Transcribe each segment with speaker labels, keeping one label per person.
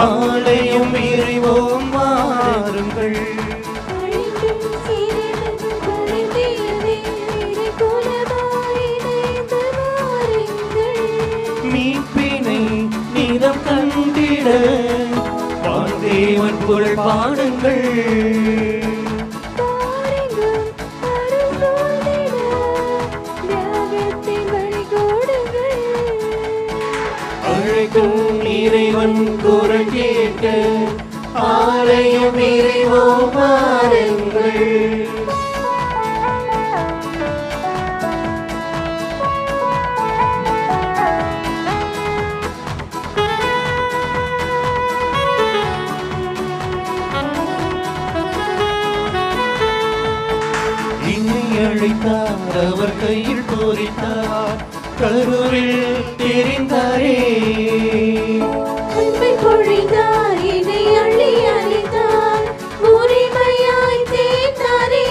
Speaker 1: ஆலயம் விரைவோம் வாருங்கள். மீட்பினை நீதம் கண்டிட தேவன் புகழ் பாடுங்கள். அழைக்கும் இறைவன் குரல் கேட்க ஆலயம் விரைவோம் வாருங்கள். அழைத்தார், அவர் கையில் போரித்தார், கருவில் தெரிந்தாரே.
Speaker 2: அன்பை பொழிந்தார், என்னை அள்ளி அழைத்தார், உரிமையாய் தேர்ந்தாரே.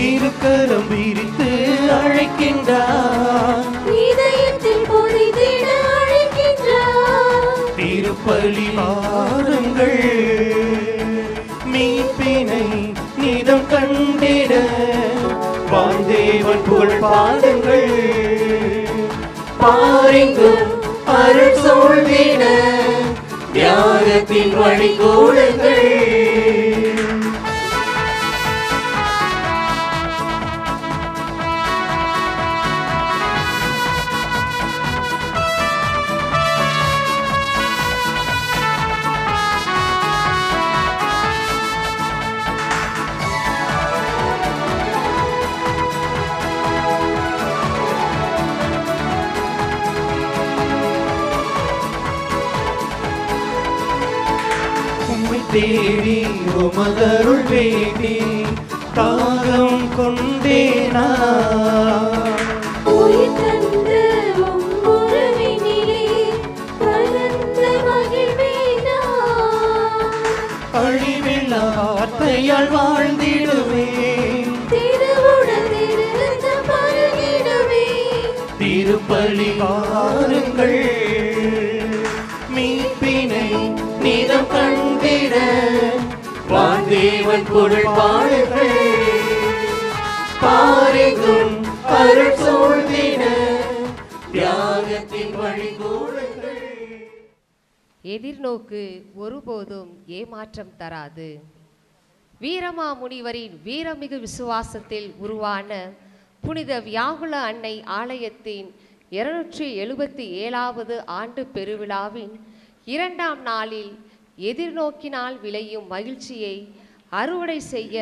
Speaker 1: இருக்கரம் விரித்து அழைக்கின்றார்,
Speaker 2: இதயத்தில் பொறித்திட அழைக்கின்றார்.
Speaker 1: திருப்பலி வாருங்கள், மீட்பினை நீதம் கண்டிட வாழ்ந்தேவன் புகழ் பாடுங்கள். பாருங்கள் அருள் சூழ்ந்திட தியாகத்தின் வழி கூடுங்கள். தேடி உமதருள் வேண்டி தாகம் கொண்டேனா,
Speaker 2: உயிர் தந்த உம்முறவினிலே பரந்த மகிழ்வேனா.
Speaker 1: அழிவில்லா வார்த்தையால் வாழ்ந்திடுவேன்,
Speaker 2: திருவுடல் திருரத்தம் பருகிடுவேன்.
Speaker 1: திருப்பலி வாருங்கள், மீட்பினை நீதம் கண்டிட வாழ்ந்தேவன் புகழ் பாடுங்கள். பாருங்கள் அருள் சூழ்ந்திட தியாகத்தின் வழி கூடுங்கள்.
Speaker 3: எதிர்நோக்கு ஒருபோதும் ஏமாற்றம் தராது. வீரமா முனிவரின் வீரமிகு விசுவாசத்தில் உருவான புனித வியாகுல அன்னை ஆலயத்தின் 277வது ஆண்டு பெருவிழாவின் 2ஆம் நாளில் எதிர்நோக்கினால் விளையும் மகிழ்ச்சியை அறுவடை செய்ய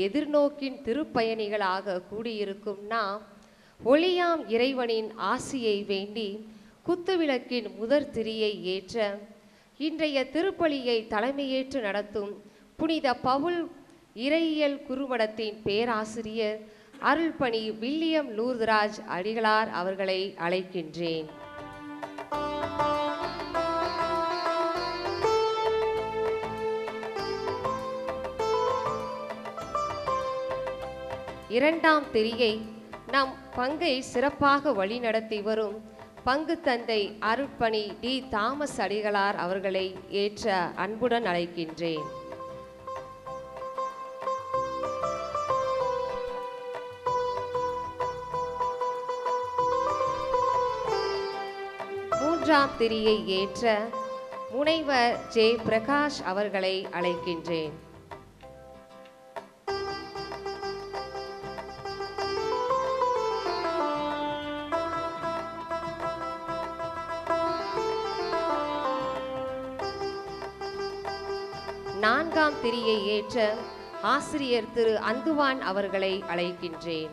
Speaker 3: எதிர்நோக்கின் திருப்பயணிகளாக கூடியிருக்கும் நாம் ஒளியாம் இறைவனின் ஆசியை வேண்டி குத்துவிளக்கின் முதற் திரியை ஏற்ற இன்றைய திருப்பலியை தலைமையேற்று நடத்தும் புனித பவுல் இறையியல் குறுமடத்தின் பேராசிரியர் அருள்பணி வில்லியம் லூர்தராஜ் அடிகளார் அவர்களை அழைக்கின்றேன். இரண்டாம் திரியை நம் பங்கை சிறப்பாக வழிநடத்தி வரும் பங்கு தந்தை அருட்பணி டி தாமஸ் அடிகளார் அவர்களை ஏற்ற அன்புடன் அழைக்கின்றேன். மூன்றாம் திரியை ஏற்ற முனைவர் ஜே பிரகாஷ் அவர்களை அழைக்கின்றேன். நான்காம் திரியை ஏற்ற ஆசிரியர் திரு அந்துவான் அவர்களை அழைக்கின்றேன்.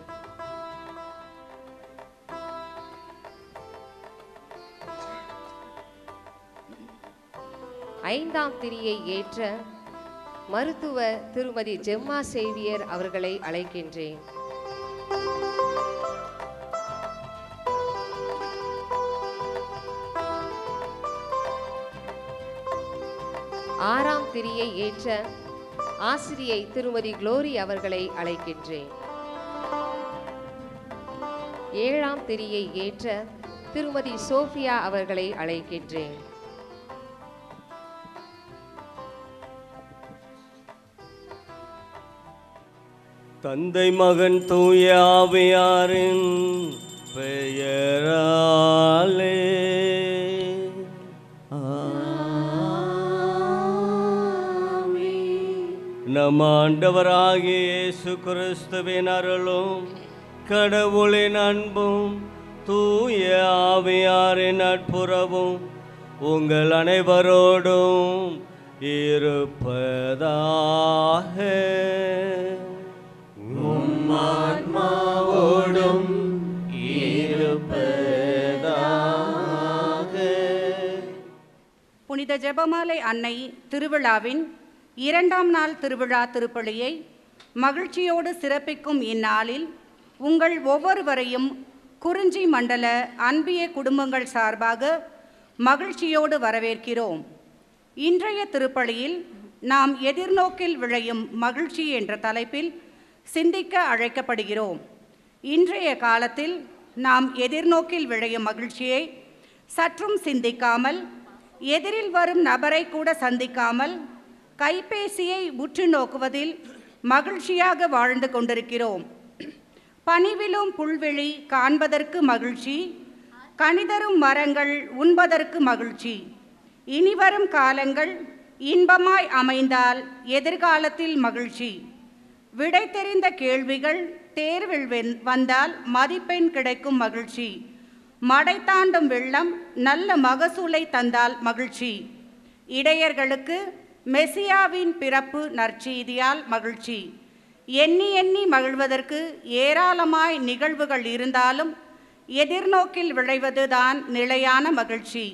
Speaker 3: ஐந்தாம் திரியை ஏற்ற மருத்துவர் திருமதி ஜெம்மா சேவியர் அவர்களை அழைக்கின்றேன். ஆறாம் திரியை ஏற்ற ஆசிரியை திருமதி குளோரி அவர்களை அழைக்கின்றேன். ஏழாம் திரியை ஏற்ற திருமதி சோஃபியா அவர்களை அழைக்கின்றேன்.
Speaker 4: தந்தை மகன் தூய ஆவியாரின் பெயராலே நம் ஆண்டவராகிய இயேசு கிறிஸ்துவின் அருளும் கடவுளின் அன்பும் தூய ஆவியாரின் நட்புறவும் உங்கள் அனைவரோடும் இருப்பதாக.
Speaker 1: ஆன்மாவோடும் இருப்பதாக.
Speaker 5: புனித ஜெபமாலை அன்னை திருவிழாவின் 2ஆம் நாள் திருவிழா திருப்பலியை மகிழ்ச்சியோடு சிறப்பிக்கும் இந்நாளில் உங்கள் ஒவ்வொருவரையும் குறிஞ்சி மண்டல அன்பிய குடும்பங்கள் சார்பாக மகிழ்ச்சியோடு வரவேற்கிறோம். இன்றைய திருப்பலியில் நாம் எதிர்நோக்கில் விளையும் மகிழ்ச்சி என்ற தலைப்பில் சிந்திக்க அழைக்கப்படுகிறோம். இன்றைய காலத்தில் நாம் எதிர்நோக்கில் விளையும் மகிழ்ச்சியை சற்றும் சிந்திக்காமல், எதிரில் வரும் நபரை கூட சந்திக்காமல் கைபேசியை உற்று நோக்குவதில் மகிழ்ச்சியாக வாழ்ந்து கொண்டிருக்கிறோம். பனிவிலும் புல்வெளி காண்பதற்கு மகிழ்ச்சி, கனிதரும் மரங்கள் உண்பதற்கு மகிழ்ச்சி. இனிவரும் காலங்கள் இன்பமாய் அமைந்தால் எதிர்காலத்தில் மகிழ்ச்சி. விடை தெரிந்த கேள்விகள் தேர்வில் வந்தால் மதிப்பெண் கிடைக்கும் மகிழ்ச்சி. மடை தாண்டும் வெள்ளம் நல்ல மகசூலை தந்தால் மகிழ்ச்சி. இடையர்களுக்கு மெசியாவின் பிறப்பு நற்செய்தியால் மகிழ்ச்சி. எண்ணி எண்ணி மகிழ்வதற்கு ஏராளமாய் நிகழ்வுகள் இருந்தாலும் எதிர்நோக்கில் விளைவதுதான் நிலையான மகிழ்ச்சி.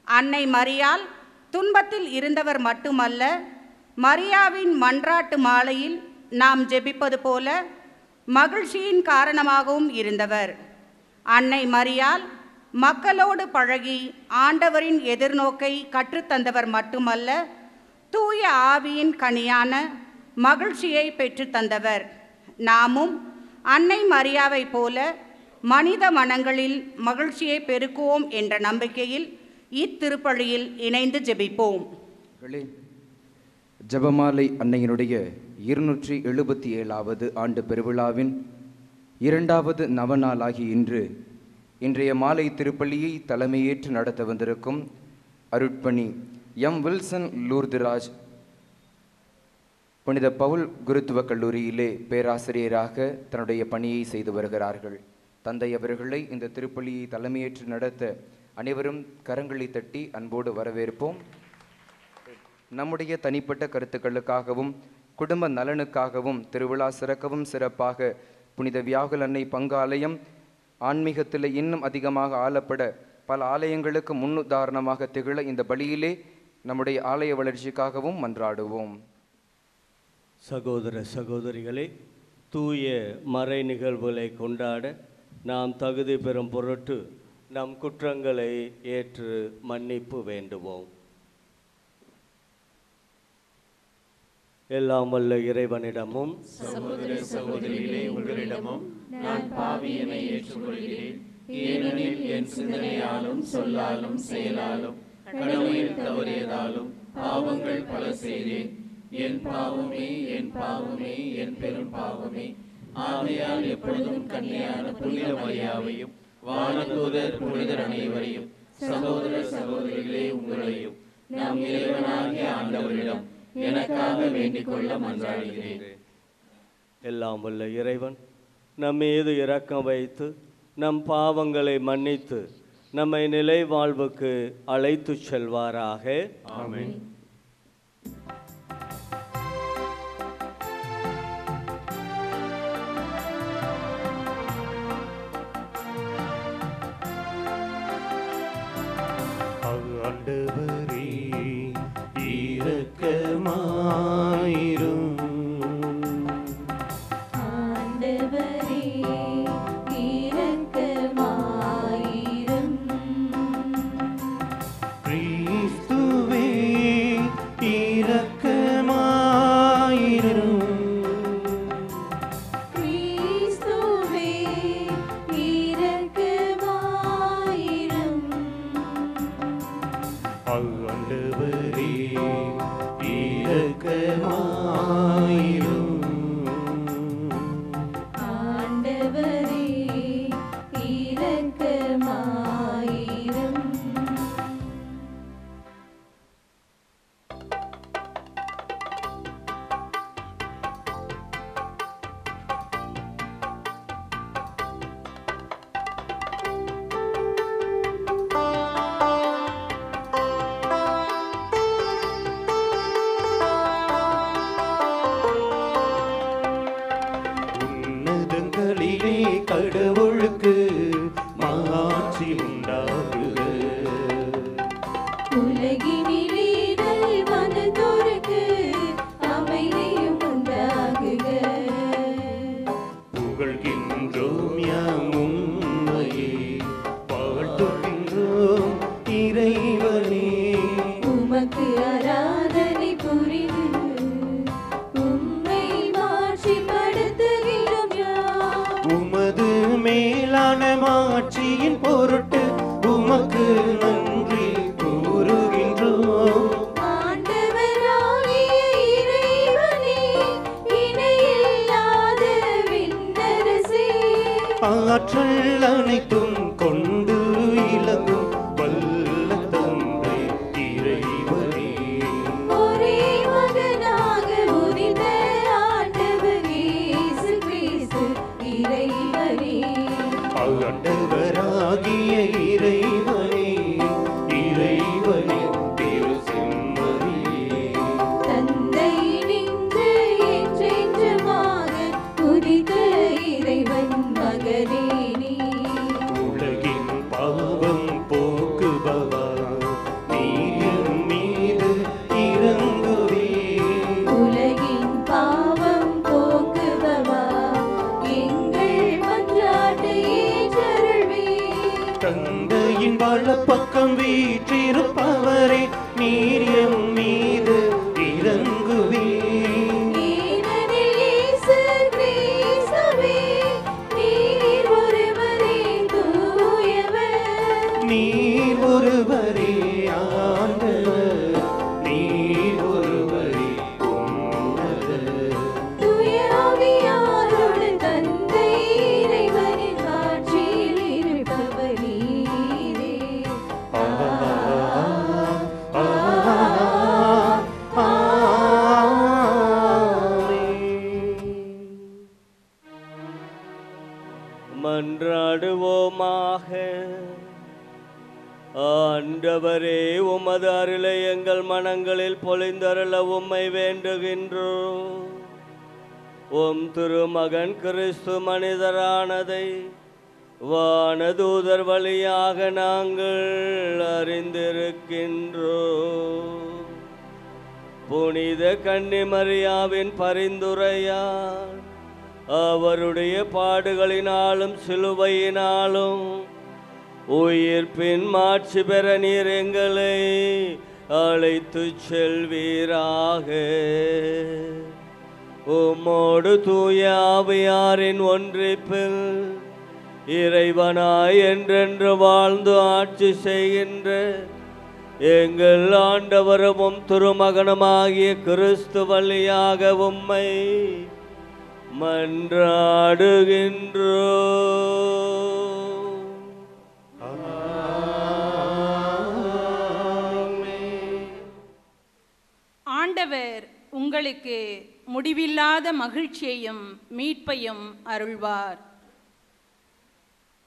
Speaker 5: அன்னை மரியாள் துன்பத்தில் இருந்தவர் மட்டுமல்ல, மரியாவின் மன்றாட்டு மாலையில் நாம் ஜெபிப்பது போல மகிழ்ச்சியின் காரணமாகவும் இருந்தவர். அன்னை மரியாள் மக்களோடு பழகி ஆண்டவரின் எதிர்நோக்கை கற்றுத்தந்தவர் மட்டுமல்ல, தூய ஆவியின் கனியான மகிழ்ச்சியை பெற்றுத்தந்தவர். நாமும் அன்னை மரியாவை போல மனித மனங்களில் மகிழ்ச்சியை பெருக்குவோம் என்ற நம்பிக்கையில் இத்திருப்பலியில் இணைந்து ஜெபிப்போம்.
Speaker 6: ஜெபமாலை அன்னையினுடைய 277வது ஆண்டு பெருவிழாவின் 2வது நவநாளாகி இன்றைய மாலை திருப்பலியை தலைமையேற்று நடத்த வந்திருக்கும் அருட்பணி எம் வில்சன் லூர்துராஜ் புனித பவுல் குருத்துவ கல்லூரியிலே பேராசிரியராக தன்னுடைய பணியை செய்து வருகிறார்கள். தந்தை அவர்களை இந்த திருப்பலியை தலைமையேற்று நடத்த அனைவரும் கரங்களை தட்டி அன்போடு வரவேற்போம். நம்முடைய தனிப்பட்ட கருத்துக்களுக்காகவும் குடும்ப நலனுக்காகவும் திருவிழா சிறக்கவும் சிறப்பாக புனித வியாகுல அன்னை பங்காலயம் ஆன்மீகத்தில் இன்னும் அதிகமாக ஆளப்பட பல ஆலயங்களுக்கு முன்னுதாரணமாக திகழ இந்த பலியிலே நம்முடைய ஆலய வளர்ச்சிக்காகவும் மன்றாடுவோம்.
Speaker 4: சகோதர சகோதரிகளே, தூய மறை நிகழ்வுகளை கொண்டாட நாம் தகுதி பெறும் பொருட்டு நம் குற்றங்களை ஏற்று மன்னிப்பு வேண்டுவோம். எல்லாம் வல்ல இறைவனிடமும்
Speaker 1: சகோதர சகோதரிகளே, உங்களிடமும் நான் பாவியனை ஏற்றுக்கொள்கிறேன். ஏனெனில் என் சிந்தனையாலும் சொல்லாலும் செயலாலும் கடமையில் தவறியதாலும் பாவங்கள் பல செய்தேன். என் பாவமே, என் பாவமே, என் பெரும் பாவமே. ஆகையால் எப்பொழுதும் கன்னியான புனித மரியாவையும் வானதூதர் புனிதர் அனைவரையும் சகோதர சகோதரிகளே உங்களையும் நம் இறைவனாகிய ஆண்டவரிடம் எனக்காக வேண்டிக் கொள்ள மன்றாடுகிறேன்.
Speaker 4: எல்லாம் வல்ல இறைவன் நம் மீது இரக்கம் வைத்து நம் பாவங்களை மன்னித்து நம்மை நிலை வாழ்வுக்கு அழைத்து செல்வாராக.
Speaker 1: ஆமென்.
Speaker 4: ஆண்டவரே இரக்கமாயிரும்.
Speaker 2: ஆண்டவரே இரக்கமாயிரும்.
Speaker 4: கிறிஸ்துவே இரக்கமாயிரும்.
Speaker 2: கிறிஸ்துவே இரக்கமாயிரும்.
Speaker 4: ஆண்டவரே இரக்கமாயிரும். கடவுளுக்கு மாட்சி உண்டாகுக.
Speaker 2: உலகினிலே நல்வனத்தோருக்கு அமைதியும் உண்டாகுக.
Speaker 4: புகழ்கின்றோம் யாம் உம்மையே, வாழ்த்துகின்றோம் இறைவனே.
Speaker 2: உமக்கு ஆராதனை புரிந்து உம்மை மாட்சிப்படுத்துகிறோம் யாம்.
Speaker 4: உமது மேலான மாட்சியின் பொருட்டு உமக்கு நன்றி கூறுகின்றோம்.
Speaker 2: ஆண்டவராகிய இறைவனே, இணையில்லாத விண்ணரசே,
Speaker 4: ஆற்றல் அனைத்தும் கொண்டு இலங்கும் வல்ல தந்தை இறைவனே.
Speaker 2: ஒரே மகனாக உதித்த ஆண்டவர் இயேசு கிறிஸ்து இறைவனே,
Speaker 4: ஆண்டவராகிய இறைவனே, இறைவனே திரு செம்மறியே.
Speaker 2: தந்தை நின்று என்றென்றுமாக உதித்த இறைவன் மகனே நீ.
Speaker 4: உலகின் பாவம் போக்குபவா, நீர் என் மீது இரங்குவீர்.
Speaker 2: உலகின் பாவம் போக்குபவா, எங்கள் மன்றாட்டை ஏற்றருள்வீர்.
Speaker 4: தந்தையின் வலப்பக்கம் வீற்றிருப்பவரே, நீர் எம் மீது இரங்குவீர்.
Speaker 2: ஏனெனில் இயேசு கிறிஸ்துவே, நீர் ஒருவரே தூயவர்.
Speaker 4: நீர் ஒருவரே ஆண்டவர், நீர் ஒருவரே உன்னதர்.
Speaker 2: தூய ஆவியாரோடு தந்தை இறைவனின் ஆட்சியில் இருப்பவர் நீரே.
Speaker 4: மன்றாடுவோமாக. ஆண்டவரே, உமது அருளை எங்கள் மனங்களில் பொழிந்தருள உம்மை வேண்டுகின்றோம். உம் திருமகன் கிறிஸ்து மனிதரானதை வானதூதர் வழியாக நாங்கள் அறிந்திருக்கின்றோம். புனித கன்னிமரியாவின் பரிந்துரையால் அவருடைய பாடுகளினாலும் சிலுவையினாலும் உயிர்ப்பின் மாட்சி பெற நீர் எங்களை அழைத்து செல்வீராக. உம்மோடு தூய ஆவியாரின் ஒன்றிப்பில் இறைவனாய் என்றென்று வாழ்ந்து ஆட்சி செய்கின்ற எங்கள் ஆண்டவரும் திருமகனுமாகிய கிறிஸ்து வழியாக உம்மை மன்றாடுகின்றோம்.
Speaker 7: ஆண்டவர் உங்களுக்கு முடிவில்லாத மகிழ்ச்சியையும் மீட்பையும் அருள்வார்.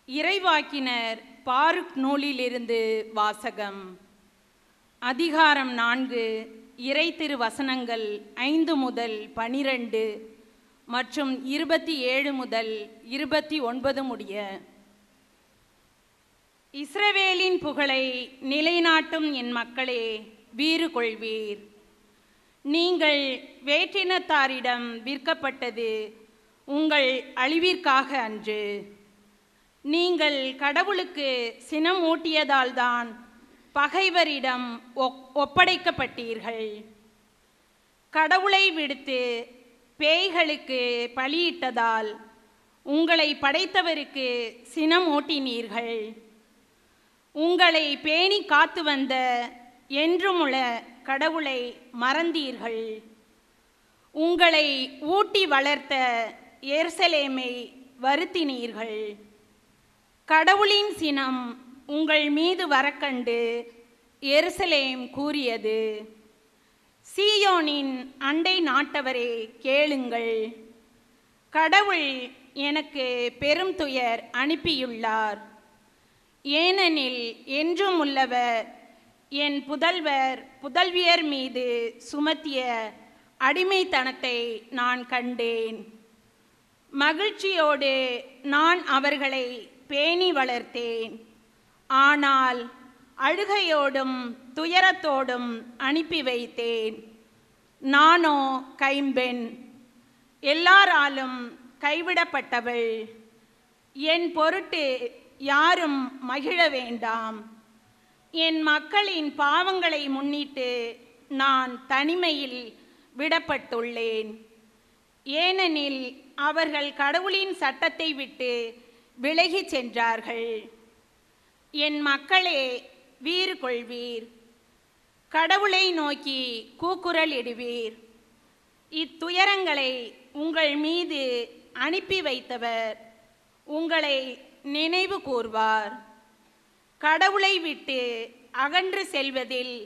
Speaker 7: இறைவாக்கினர் பாருக் நூலிலிருந்து வாசகம். அதிகாரம் 4, இறை திரு வசனங்கள் 5 முதல் 12 மற்றும் 27 முதல் 29 முடிய. இஸ்ரவேலின் புகழை நிலைநாட்டும் என் மக்களே, வீறு கொள்வீர். நீங்கள் வேற்றினத்தாரிடம் விற்கப்பட்டது உங்கள் அழிவிற்காக அன்று. நீங்கள் கடவுளுக்கு சினம் ஊட்டியதால்தான் பகைவரிடம் ஒப்படைக்கப்பட்டீர்கள். கடவுளை விடுத்து பேய்களுக்கு பலியிட்டதால் உங்களை படைத்தவருக்கு சினம் ஊட்டினீர்கள். உங்களை பேணி காத்து வந்த என்றுமுள்ள கடவுளை மறந்தீர்கள். உங்களை ஊட்டி வளர்த்த எருசலேமை வருத்தினீர்கள். கடவுளின் சினம் உங்கள் மீது வரக்கண்டு எருசலேம் கூறியது, சீயோனின் அண்டை நாட்டவரே கேளுங்கள், கடவுள் எனக்கு பெரும் துயர் அனுப்பியுள்ளார். ஏனெனில் என்றும் உள்ளவர் என் புதல்வர் புதல்வியர் மீது சுமத்திய அடிமைத்தனத்தை நான் கண்டேன். மகிழ்ச்சியோடு நான் அவர்களை பேணி வளர்த்தேன். ஆனால் அழுகையோடும் துயரத்தோடும் அனுப்பி வைத்தேன். நானோ கைம்பெண், எல்லாராலும் கைவிடப்பட்டவள். என் பொருட்டு யாரும் மகிழ வேண்டாம். என் மக்களின் பாவங்களை முன்னிட்டு நான் தனிமையில் விடப்பட்டுள்ளேன். ஏனெனில் அவர்கள் கடவுளின் சட்டத்தை விட்டு விலகிச் சென்றார்கள். என் மக்களே, வீறு கொள்வீர், கடவுளை நோக்கி கூக்குரல் இடுவீர். இத்துயரங்களை உங்கள் மீது அனுப்பி வைத்தவர் உங்களை நினைவு கூர்வார். கடவுளை விட்டு அகன்று செல்வதில்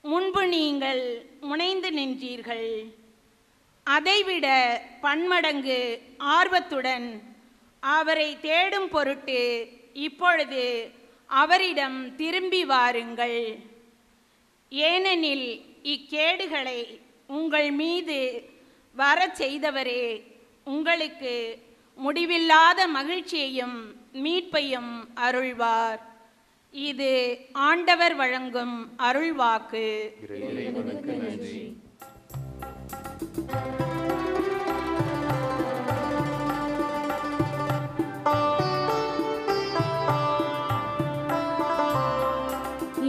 Speaker 7: முன்பு நீங்கள் முனைந்து நின்றீர்கள். அதைவிட பன்மடங்கு ஆர்வத்துடன் அவரை தேடும் பொருட்டு இப்பொழுது அவரிடம் திரும்பி வாருங்கள். ஏனெனில் இக்கேடுகளை உங்கள் மீது வரச் செய்தவரே உங்களுக்கு முடிவில்லாத மகிழ்ச்சியையும் மீட்பையும் அருள்வார். இது ஆண்டவர் வழங்கும் அருள்வாக்கு.
Speaker 1: இறைவனுக்கு நன்றி.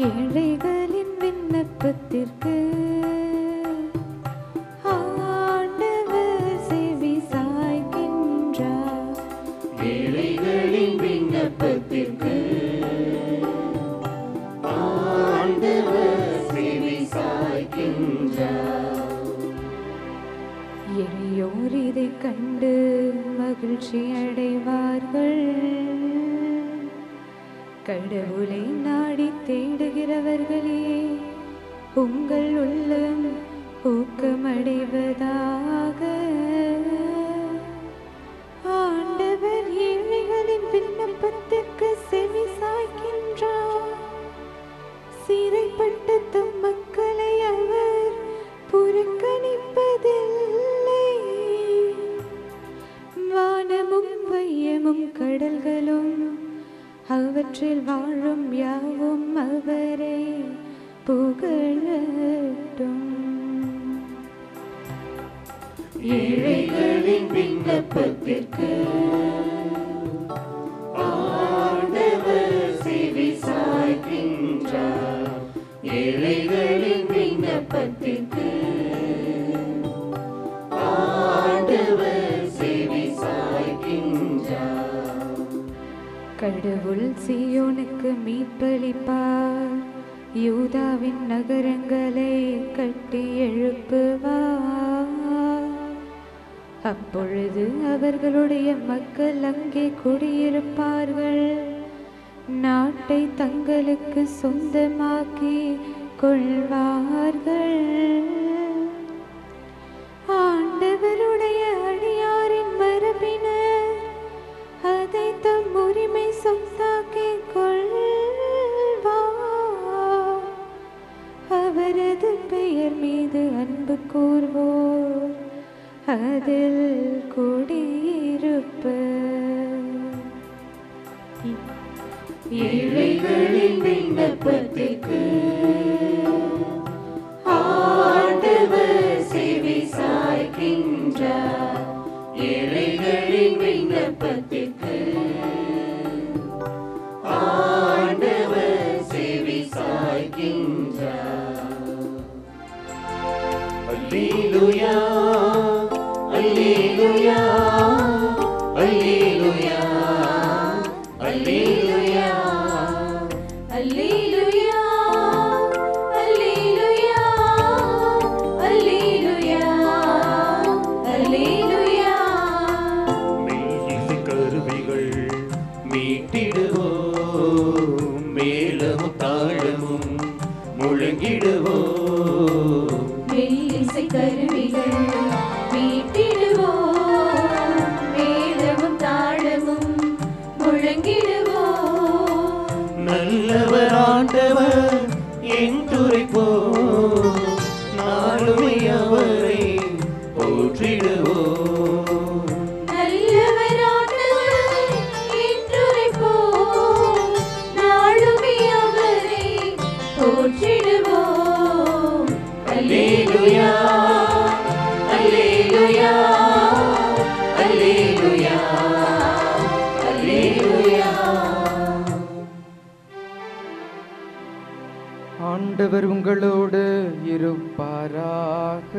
Speaker 2: ஏழைகளின் விண்ணப்பத்திற்கு ஆண்டவர் செவி சாய்க்கின்றார்.
Speaker 1: ஏழைகளின் விண்ணப்பத்திற்கு ஆண்டவர் செவி சாய்க்கின்றார்.
Speaker 2: எளியோர் இதைக் கண்டு மகிழ்ச்சி அடைவார்கள். கடவுளை நாடி தேடுகிறவர்களே, உங்கள் உள்ளம் ஊக்கமடைவதாக. ஆண்டவர் ஏழைகளின் விண்ணப்பத்திற்கு செவி சாய்க்கின்றார். சிறைப்பட்ட தம் மக்களை அவர் புறக்கணிப்பதில்லை. வானமும் வையமும் கடல்களும் அவற்றில் வாழும் யாவும் அவரை புகழட்டும்.
Speaker 1: ஏழைகளின் விண்ணப்பத்திற்கு ஆண்டவர் செவி சாய்க்கின்றார். ஏழைகளின் விண்ணப்பத்திற்கு ஆண்டவர் செவி சாய்க்கின்றார்.
Speaker 2: கடவுள் சீயோனுக்கு மீட்பளிப்பார். யூதாவின் நகரங்களை கட்டி எழுப்புவார். அப்பொழுது அவர்களுடைய மக்கள் அங்கே குடியிருப்பார்கள். நாட்டை தங்களுக்கு சொந்தமாக்கி கொள்வார்கள். ஆண்டவருடைய அடியாரின் மரபினர் அதை தம் உரிமை சொத்தாக்கிக் கொள்வார். அவரது பெயர் மீது அன்பு கூர்வோர் அதில் குடியிருப்பர்.
Speaker 1: ஏழைகளின் விண்ணப்பத்திற்கு ஆண்டவர் செவி சாய்க்கின்றார். ஏழைகளின் விண்ணப்பத்திற்கு ஆண்டவர் செவி சாய்க்கின்றார். அல்லேலூயா, அல்லேலூயா, அல்லேலூயா, அல்லேலூயா,
Speaker 2: அல்லேலூயா, அல்லேலூயா, அல்லேலூயா, அல்லேலூயா.
Speaker 1: மெல்லிசை கருவிகள் மீட்டிடுவோம், மேளமும் தாளமும் முழங்கிடுவோம்.
Speaker 2: மெல்லிசை கருவிகள் மீட்டிடுவோம், மேளமும் தாளமும் முழங்கிடுவோம்.
Speaker 1: நல்லவர் ஆண்டவர் என்றுரைப்போம், நாளுமே அவரை போற்றிடுவோம்.
Speaker 6: ஆண்டவர் உங்களோடு இருப்பாராக.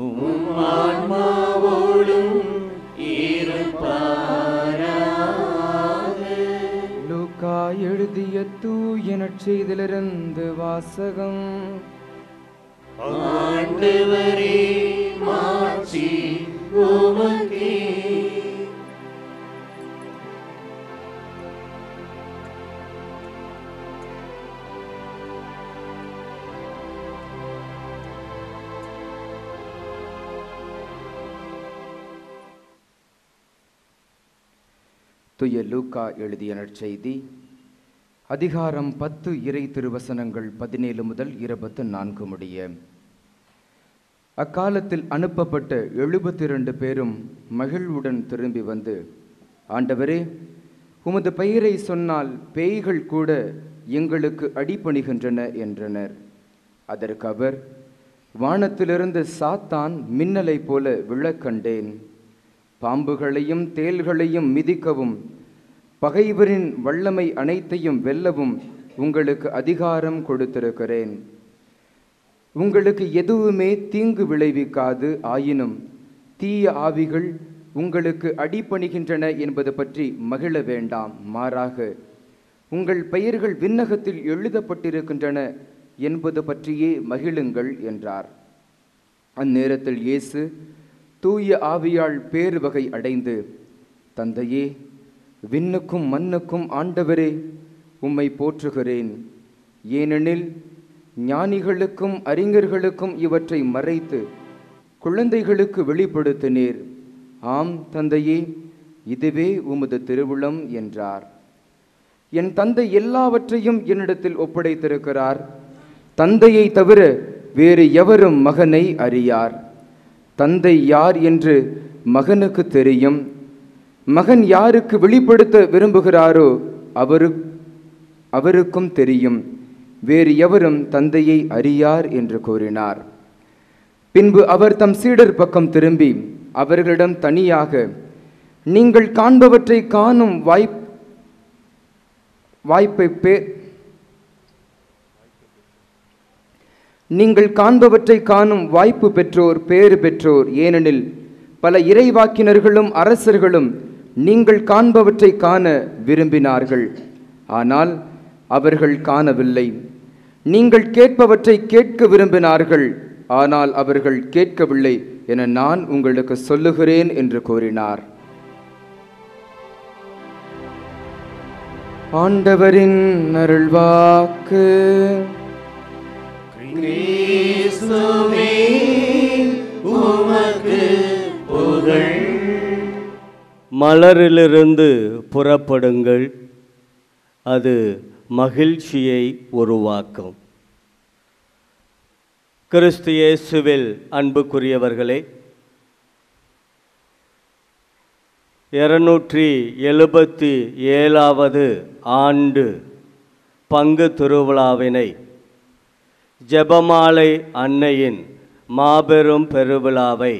Speaker 1: உம் ஆன்மாவோடும் இருப்பாராக.
Speaker 6: லூக்கா எழுதிய தூய நற்செய்தியிலிருந்து வாசகம்.
Speaker 1: ஆண்டவரே மாட்சி உமக்கே.
Speaker 6: தூய லூக்கா எழுதிய நற்செய்தி அதிகாரம் 10 இறை திருவசனங்கள் 17 முதல் 24 முடிய. அக்காலத்தில் அனுப்பப்பட்ட 72 பேரும் மகிழ்வுடன் திரும்பி வந்து, ஆண்டவரே, உமது பெயரை சொன்னால் பேய்கள் கூட எங்களுக்கு அடிபணிகின்றன என்றனர். அதற்கு அவர், வானத்திலிருந்து சாத்தான் மின்னலை போல விழக்கண்டேன். பாம்புகளையும் தேள்களையும் மிதிக்கவும் பகைவரின் வல்லமை அனைத்தையும் வெல்லவும் உங்களுக்கு அதிகாரம் கொடுத்திருக்கிறேன். உங்களுக்கு எதுவுமே தீங்கு விளைவிக்காது. ஆயினும் தீய ஆவிகள் உங்களுக்கு அடிபணிகின்றன என்பது பற்றி மகிழ வேண்டாம். மாறாக உங்கள் பெயர்கள் விண்ணகத்தில் எழுதப்பட்டிருக்கின்றன என்பது பற்றியே மகிழுங்கள் என்றார். அந்நேரத்தில் இயேசு தூய ஆவியால் பேறு வகை அடைந்து, தந்தையே, விண்ணுக்கும் மண்ணுக்கும் ஆண்டவரே, உம்மை போற்றுகிறேன். ஏனெனில் ஞானிகளுக்கும் அறிஞர்களுக்கும் இவற்றை மறைத்து குழந்தைகளுக்கு வெளிப்படுத்தினீர். ஆம் தந்தையே, இதுவே உமது திருவுளம் என்றார். என் தந்தை எல்லாவற்றையும் என்னிடத்தில் ஒப்படைத்திருக்கிறார். தந்தையை தவிர வேறு எவரும் மகனை அறியார். தந்தை யார் என்று மகனுக்கு தெரியும். மகன் யாருக்கு வெளிப்படுத்த விரும்புகிறாரோ அவருக்கும் தெரியும். வேறு எவரும் தந்தையை அறியார் என்று கூறினார். பின்பு அவர் தம் சீடர் பக்கம் திரும்பி அவர்களிடம் தனியாக, நீங்கள் காண்பவற்றை காணும் வாய்ப்பு பெற்றோர் பேறு பெற்றோர். ஏனெனில் பல இறைவாக்கினர்களும் அரசர்களும் நீங்கள் காண்பவற்றை காண விரும்பினார்கள், ஆனால் அவர்கள் காணவில்லை. நீங்கள் கேட்பவற்றை கேட்க விரும்பினார்கள், ஆனால் அவர்கள் கேட்கவில்லை என நான் உங்களுக்கு சொல்லுகிறேன் என்று கூறினார். ஆண்டவரின் அருள்வாக்கு.
Speaker 1: கிறிஸ்துவே உமக்கு புகழ்.
Speaker 4: மலரிலிருந்து புறப்படுங்கள், அது மகிழ்ச்சியை உருவாக்கும். கிறிஸ்து இயேசுவில் அன்புக்குரியவர்களே, 277வது ஆண்டு பங்கு திருவிழாவினை ஜெபமாலை அன்னையின் மாபெரும் பெருவிழாவை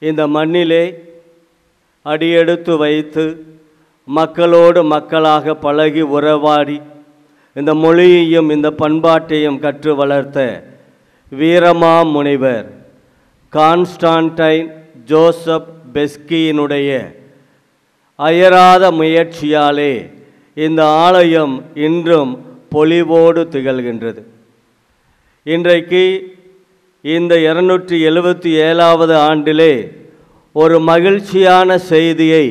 Speaker 4: இந்த மண்ணிலே அடியெடுத்து வைத்து மக்களோடு மக்களாக பழகி உறவாடி இந்த மொழியையும் இந்த பண்பாட்டையும் கற்று வளர்த்த வீரமா முனிவர் கான்ஸ்டான்டைன் ஜோசப் பெஸ்கியினுடைய அயராத முயற்சியாலே இந்த ஆலயம் இன்றும் பொலிவோடு திகழ்கின்றது. இன்றைக்கு இந்த 277வது ஆண்டிலே ஒரு மகிழ்ச்சியான செய்தியை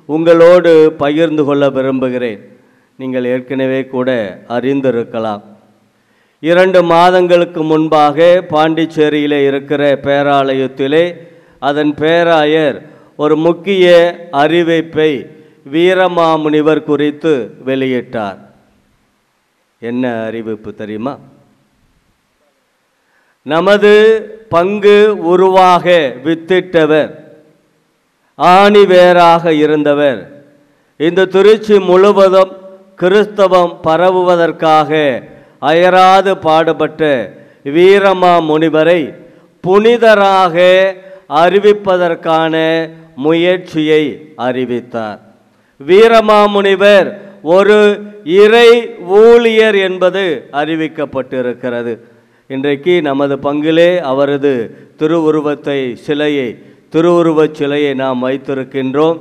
Speaker 4: உங்களோடு பகிர்ந்து கொள்ள விரும்புகிறேன். நீங்கள் ஏற்கனவே கூட அறிந்திருக்கலாம். 2 மாதங்களுக்கு முன்பாக பாண்டிச்சேரியிலே இருக்கிற பேராலயத்திலே அதன் பேராயர் ஒரு முக்கிய அறிவிப்பை வீரமாமுனிவர் குறித்து வெளியிட்டார். என்ன அறிவிப்பு தெரியுமா? நமது பங்கு உருவாக வித்திட்டவர், ஆணிவேராக இருந்தவர், இந்த திருச்சி முழுவதும் கிறிஸ்தவம் பரவுவதற்காக அயராது பாடுபட்ட வீரமா முனிவரை புனிதராக அறிவிப்பதற்கான முயற்சியை அறிவித்தார். வீரமா முனிவர் ஒரு இறை ஊழியர் என்பது அறிவிக்கப்பட்டிருக்கிறது. இன்றைக்கு நமது பங்கிலே அவரது திருவுருவச் சிலையை நாம் வைத்திருக்கின்றோம்.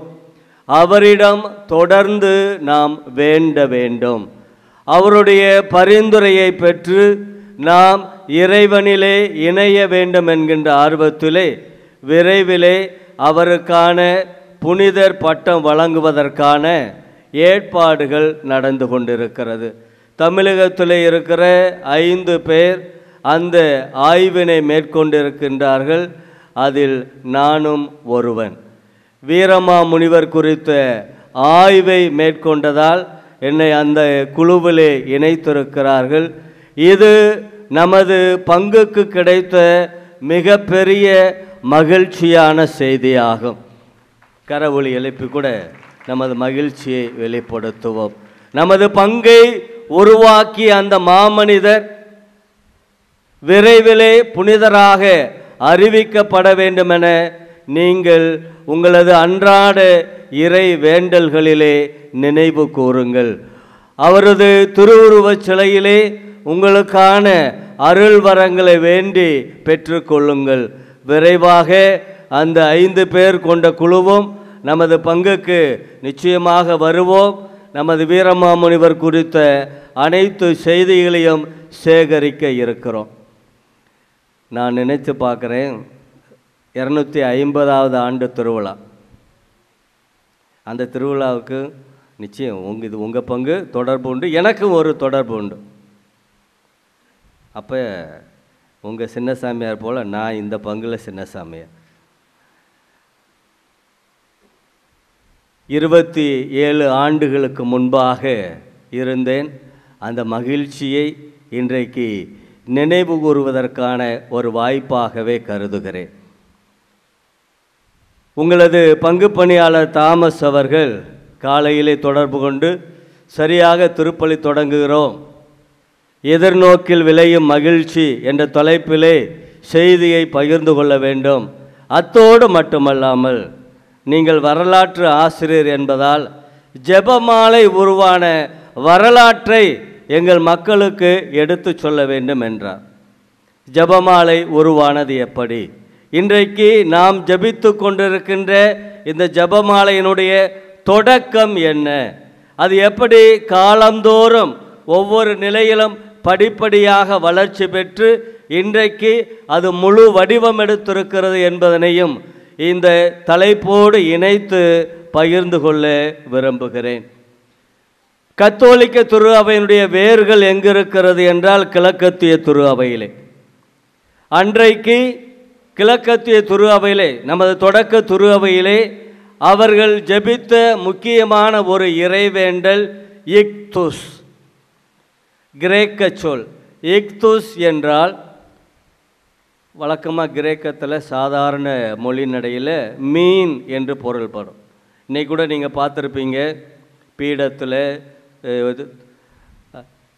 Speaker 4: அவரிடம் தொடர்ந்து நாம் வேண்ட வேண்டும். அவருடைய பரிந்துரையை பெற்று நாம் இறைவனிலே இணைய வேண்டும் என்கின்ற ஆர்வத்திலே விரைவிலே அவருக்கான புனிதர் பட்டம் வழங்குவதற்கான ஏற்பாடுகள் நடந்து கொண்டிருக்கிறது. தமிழகத்தில் இருக்கிற 5 பேர் அந்த ஆய்வினை மேற்கொண்டிருக்கின்றார்கள். அதில் நானும் ஒருவன். வீரமா முனிவர் குறித்த ஆய்வை மேற்கொண்டதால் என்னை அந்த குழுவிலே இணைத்திருக்கிறார்கள். இது நமது பங்குக்கு கிடைத்த மிகப்பெரிய மகிழ்ச்சியான செய்தியாகும். கரவொலி எழுப்பி கூட நமது மகிழ்ச்சியை வெளிப்படுத்துவோம். நமது பங்கை உருவாக்கிய அந்த மாமனிதர் விரைவிலே புனிதராக அறிவிக்கப்பட வேண்டுமென நீங்கள் உங்களது அன்றாட இறை வேண்டல்களிலே நினைவு கூறுங்கள். அவரது திருவுருவச் சிலையிலே உங்களுக்கான அருள் வரங்களை வேண்டி பெற்றுக்கொள்ளுங்கள். விரைவாக அந்த 5 பேர் கொண்ட குழுவும் நமது பங்குக்கு நிச்சயமாக வருவோம். நமது வீரமாமுனிவர் குறித்த அனைத்து செய்திகளையும் சேகரிக்க இருக்கிறோம். நான் நினைத்து பார்க்குறேன், 250வது ஆண்டு திருவிழா. அந்த திருவிழாவுக்கு நிச்சயம் இது உங்கள் பங்கு தொடர்பு உண்டு, எனக்கும் ஒரு தொடர்பு உண்டு. அப்போ உங்கள் சின்ன சாமியார் போல் நான் இந்த பங்கில் சின்ன சாமியார். 27 ஆண்டுகளுக்கு முன்பாக இருந்தேன். அந்த மகிழ்ச்சியை இன்றைக்கு நினைவு கூறுவதற்கான ஒரு வாய்ப்பாகவே கருதுகிறேன். உங்களது பங்கு பணியாளர் தாமஸ் அவர்கள் காலையிலே தொடர்பு கொண்டு சரியாக திருப்பலி தொடங்குகிறோம், எதிர்நோக்கில் விளையும் மகிழ்ச்சி என்ற தலைப்பிலே செய்தியை பகிர்ந்து கொள்ள வேண்டும். அத்தோடு மட்டுமல்லாமல் நீங்கள் வரலாற்று ஆசிரியர் என்பதால் ஜெபமாலை உருவான வரலாற்றை எங்கள் மக்களுக்கு எடுத்து சொல்ல வேண்டும் என்றார். ஜெபமாலை உருவானது எப்படி, இன்றைக்கு நாம் ஜெபித்து கொண்டிருக்கின்ற இந்த ஜெபமாலையினுடைய தொடக்கம் என்ன, அது எப்படி காலந்தோறும் ஒவ்வொரு நிலையிலும் படிப்படியாக வளர்ச்சி பெற்று இன்றைக்கு அது முழு வடிவம் எடுத்திருக்கிறது என்பதனையும் இந்த தலைப்போடு இணைத்து பகிர்ந்து கொள்ள விரும்புகிறேன். கத்தோலிக்க திரு அவையினுடைய வேர்கள் எங்கிருக்கிறது என்றால் கிழக்கத்திய திரு அவையிலே. அன்றைக்கு கிழக்கத்திய திரு அவையிலே, நமது தொடக்க திரு அவையிலே அவர்கள் ஜெபித்த முக்கியமான ஒரு இறைவேண்டல் இக்துஸ். கிரேக்க சொல் இக்துஸ் என்றால் வழக்கமாக கிரேக்கத்தில் சாதாரண மொழி நடையில் மீன் என்று பொருள்படும். இன்றைக்கி கூட நீங்கள் பார்த்துருப்பீங்க, பீடத்தில்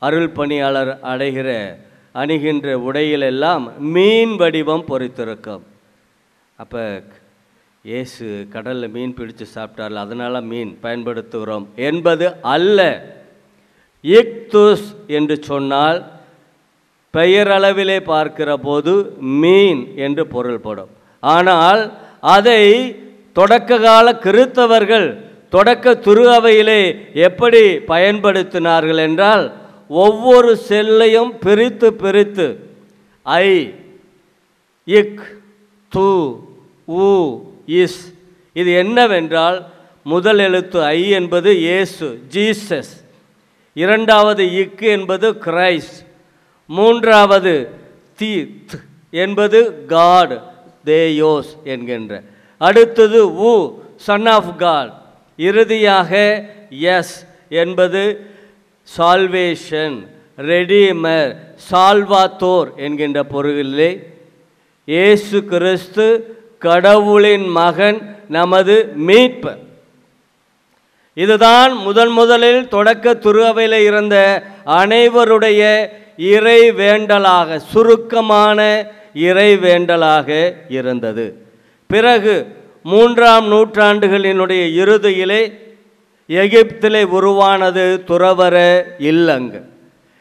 Speaker 4: அருள் பணியாளர் அணிகின்ற உடையிலெல்லாம் மீன் வடிவம் பொறித்திருக்கும். அப்போ இயேசு கடலில் மீன் பிடிச்சு சாப்பிட்டார்ல, அதனால் மீன் பயன்படுத்துகிறோம் என்பது அல்ல. இக்துஸ் என்று சொன்னால் பெயரளவிலே பார்க்கிற போது மீன் என்று பொருள்படும். ஆனால் அதை தொடக்க கால கிறித்தவர்கள் தொடக்க திரு அவையிலே எப்படி பயன்படுத்தினார்கள் என்றால், ஒவ்வொரு செல்லையும் பிரித்து பிரித்து ஐ, இக், து, உ, இஸ். இது என்னவென்றால், முதல் எழுத்து ஐ என்பது இயேசு, ஜீசஸ். இரண்டாவது இக்கு என்பது கிரைஸ்ட். மூன்றாவது தீத் என்பது காட், தேயோஸ் என்கின்ற. அடுத்தது உ, சன் ஆஃப் காட். இறுதியாக எஸ் என்பது சால்வேஷன், ரெடீமர், சால்வாத்தோர் என்கின்ற பொருளிலே இயேசு கிறிஸ்து கடவுளின் மகன், நமது மீட்பர். இதுதான் முதலில் தொடக்க திரு அவையில் இருந்த அனைவருடைய இறை வேண்டலாக, சுருக்கமான இறை வேண்டலாக இருந்தது. பிறகு 3ஆம் நூற்றாண்டுகளினுடைய இறுதியிலே எகிப்திலே உருவானது துறவற இல்லங்கள்.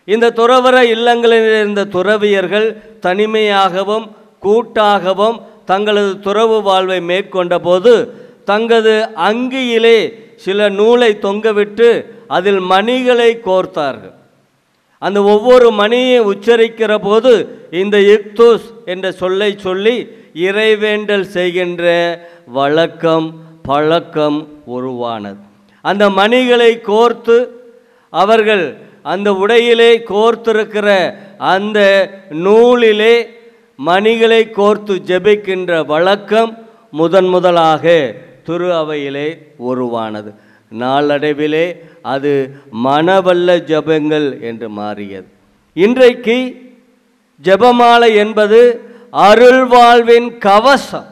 Speaker 4: இந்த துறவற இல்லங்களில் இருந்த துறவியர்கள் தனிமையாகவும் கூட்டாகவும் தங்களது துறவு வாழ்வை மேற்கொண்ட போது தங்களது அங்கியிலே சில நூலை தொங்கவிட்டு அதில் மணிகளை கோர்த்தார்கள். அந்த ஒவ்வொரு மணியை உச்சரிக்கிற போது இந்த இக்தூஸ் என்ற சொல்லை சொல்லி இறைவேண்டல் செய்கின்ற வழக்கம் பழக்கம் உருவானது. அந்த மணிகளை கோர்த்து அவர்கள் அந்த உடையிலே கோர்த்திருக்கிற அந்த நூலிலே மணிகளை கோர்த்து ஜெபிக்கின்ற வழக்கம் முதலாக திரு அவையிலே உருவானது. நாளடைவிலே அது மனவல்ல ஜெபங்கள் என்று மாறியது. இன்றைக்கு ஜெபமாலை என்பது அருள்வாழ்வின் கவசம்,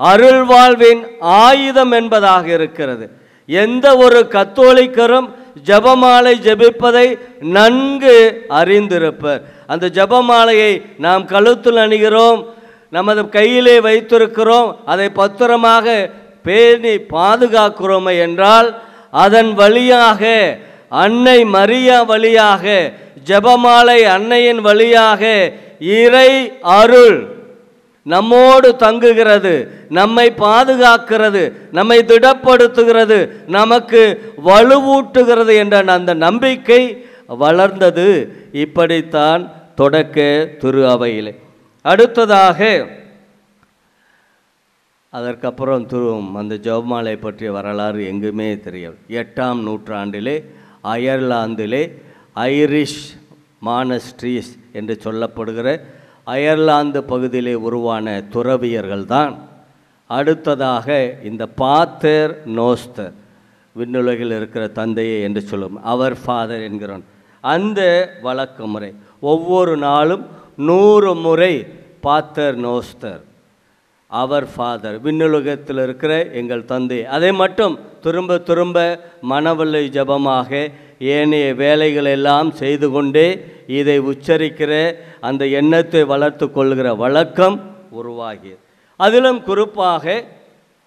Speaker 4: அருள்வாழ்வின் ஆயுதம் என்பதாக இருக்கிறது. எந்த ஒரு கத்தோலிக்கரும் ஜெபமாலை ஜெபிப்பதை நன்கு அறிந்திருப்பர். அந்த ஜெபமாலையை நாம் கழுத்தில் அணிகிறோம், நமது கையிலே வைத்திருக்கிறோம், அதை பத்திரமாக பேணி பாதுகாக்கிறோமே என்றால் அதன் வழியாக அன்னை மரியா வழியாக ஜெபமாலை அன்னையின் வழியாக இறை அருள் நம்மோடு தங்குகிறது, நம்மை பாதுகாக்கிறது, நம்மை திடப்படுத்துகிறது, நமக்கு வலுவூட்டுகிறது என்ற அந்த நம்பிக்கை வளர்ந்தது. இப்படித்தான் தொடக்க திரு அவையிலே. அடுத்ததாக அதற்கப்புறம் அந்த ஜெபமாலை பற்றிய வரலாறு எங்குமே தெரியும். 8ஆம் நூற்றாண்டிலே அயர்லாந்திலே ஐரிஷ் மானஸ்ட்ரீஸ் என்று சொல்லப்படுகிற அயர்லாந்து பகுதியிலே உருவான துறவியர்கள்தான் அடுத்ததாக இந்த பாத்தர் நோஸ்தர், விண்ணுலகில் இருக்கிற தந்தையே என்று சொல்லும் அவர் ஃபாதர் என்கிறோம். அந்த வழக்க முறை ஒவ்வொரு நாளும் 100 முறை பாத்தர் நோஸ்தர், அவர் ஃபாதர், விண்ணுலகத்தில் இருக்கிற எங்கள் தந்தை, அதை மட்டும் திரும்ப திரும்ப மனவல்லை ஜபமாக ஏனைய வேலைகளெல்லாம் செய்து கொண்டே இதை உச்சரிக்கிற அந்த எண்ணத்தை வளர்த்து கொள்கிற வழக்கம் உருவாகியது. அதிலும் குறிப்பாக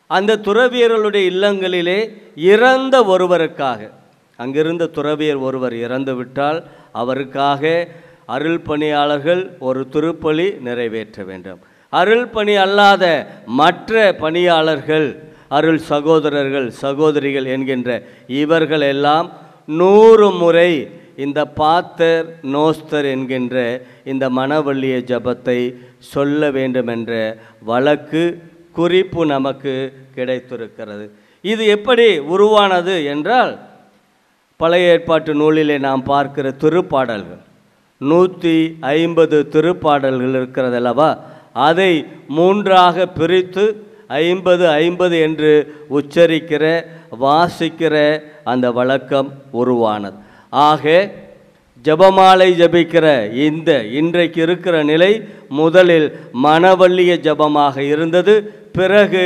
Speaker 4: அந்த துறவியர்களுடைய இல்லங்களிலே இறந்த ஒருவருக்காக, அங்கிருந்த துறவியர் ஒருவர் இறந்து விட்டால் அவருக்காக அருள் பணியாளர்கள் ஒரு திருப்பலி நிறைவேற்ற வேண்டும். அருள் பணி அல்லாத மற்ற பணியாளர்கள், அருள் சகோதரர்கள் சகோதரிகள் என்கின்ற இவர்கள் எல்லாம் 100 முறை இந்த பாத்தர் நோஸ்தர் என்கின்ற இந்த மனவல்லிய ஜபத்தை சொல்ல வேண்டும் என்ற வழக்கு குறிப்பு நமக்கு கிடைத்திருக்கிறது. இது எப்படி உருவானது என்றால், பழைய ஏற்பாட்டு நூலிலே நாம் பார்க்கிற திருப்பாடல்கள் 150 திருப்பாடல்கள் இருக்கிறது அல்லவா, அதை 3ஆக பிரித்து 50-50 என்று உச்சரிக்கிற வாசிக்கிற அந்த வழக்கம் உருவானது. ஆக ஜபமாலை ஜபிக்கிற இன்றைக்கு இருக்கிற நிலை முதலில் மனவல்லிய ஜபமாக இருந்தது, பிறகு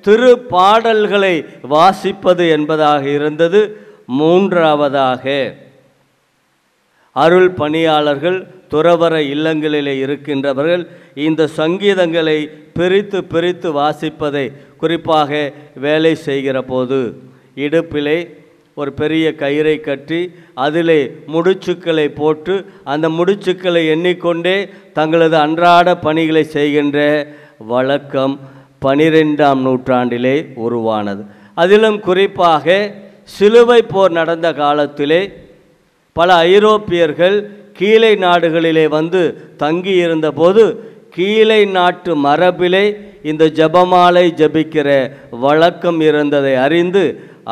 Speaker 4: திருப்பாடல்களை வாசிப்பது என்பதாக இருந்தது. 3ஆவதாக அருள் பணியாளர்கள் துறவற இல்லங்களிலே இருக்கின்றவர்கள் இந்த சங்கீதங்களை பிரித்து பிரித்து வாசிப்பதை, குறிப்பாக வேலை செய்கிற போது இடுப்பிலே ஒரு பெரிய கயிறை கட்டி அதிலே முடிச்சுக்களை போட்டு அந்த முடிச்சுக்களை எண்ணிக்கொண்டே தங்களது அன்றாட பணிகளை செய்கின்ற வழக்கம் 12ஆம் நூற்றாண்டிலே உருவானது. அதிலும் குறிப்பாக சிலுவை போர் நடந்த காலத்திலே பல ஐரோப்பியர்கள் கீழை நாடுகளிலே வந்து தங்கியிருந்த போது கீழை நாட்டு மரபிலே இந்த ஜபமாலை ஜபிக்கிற வழக்கம் இருந்ததை அறிந்து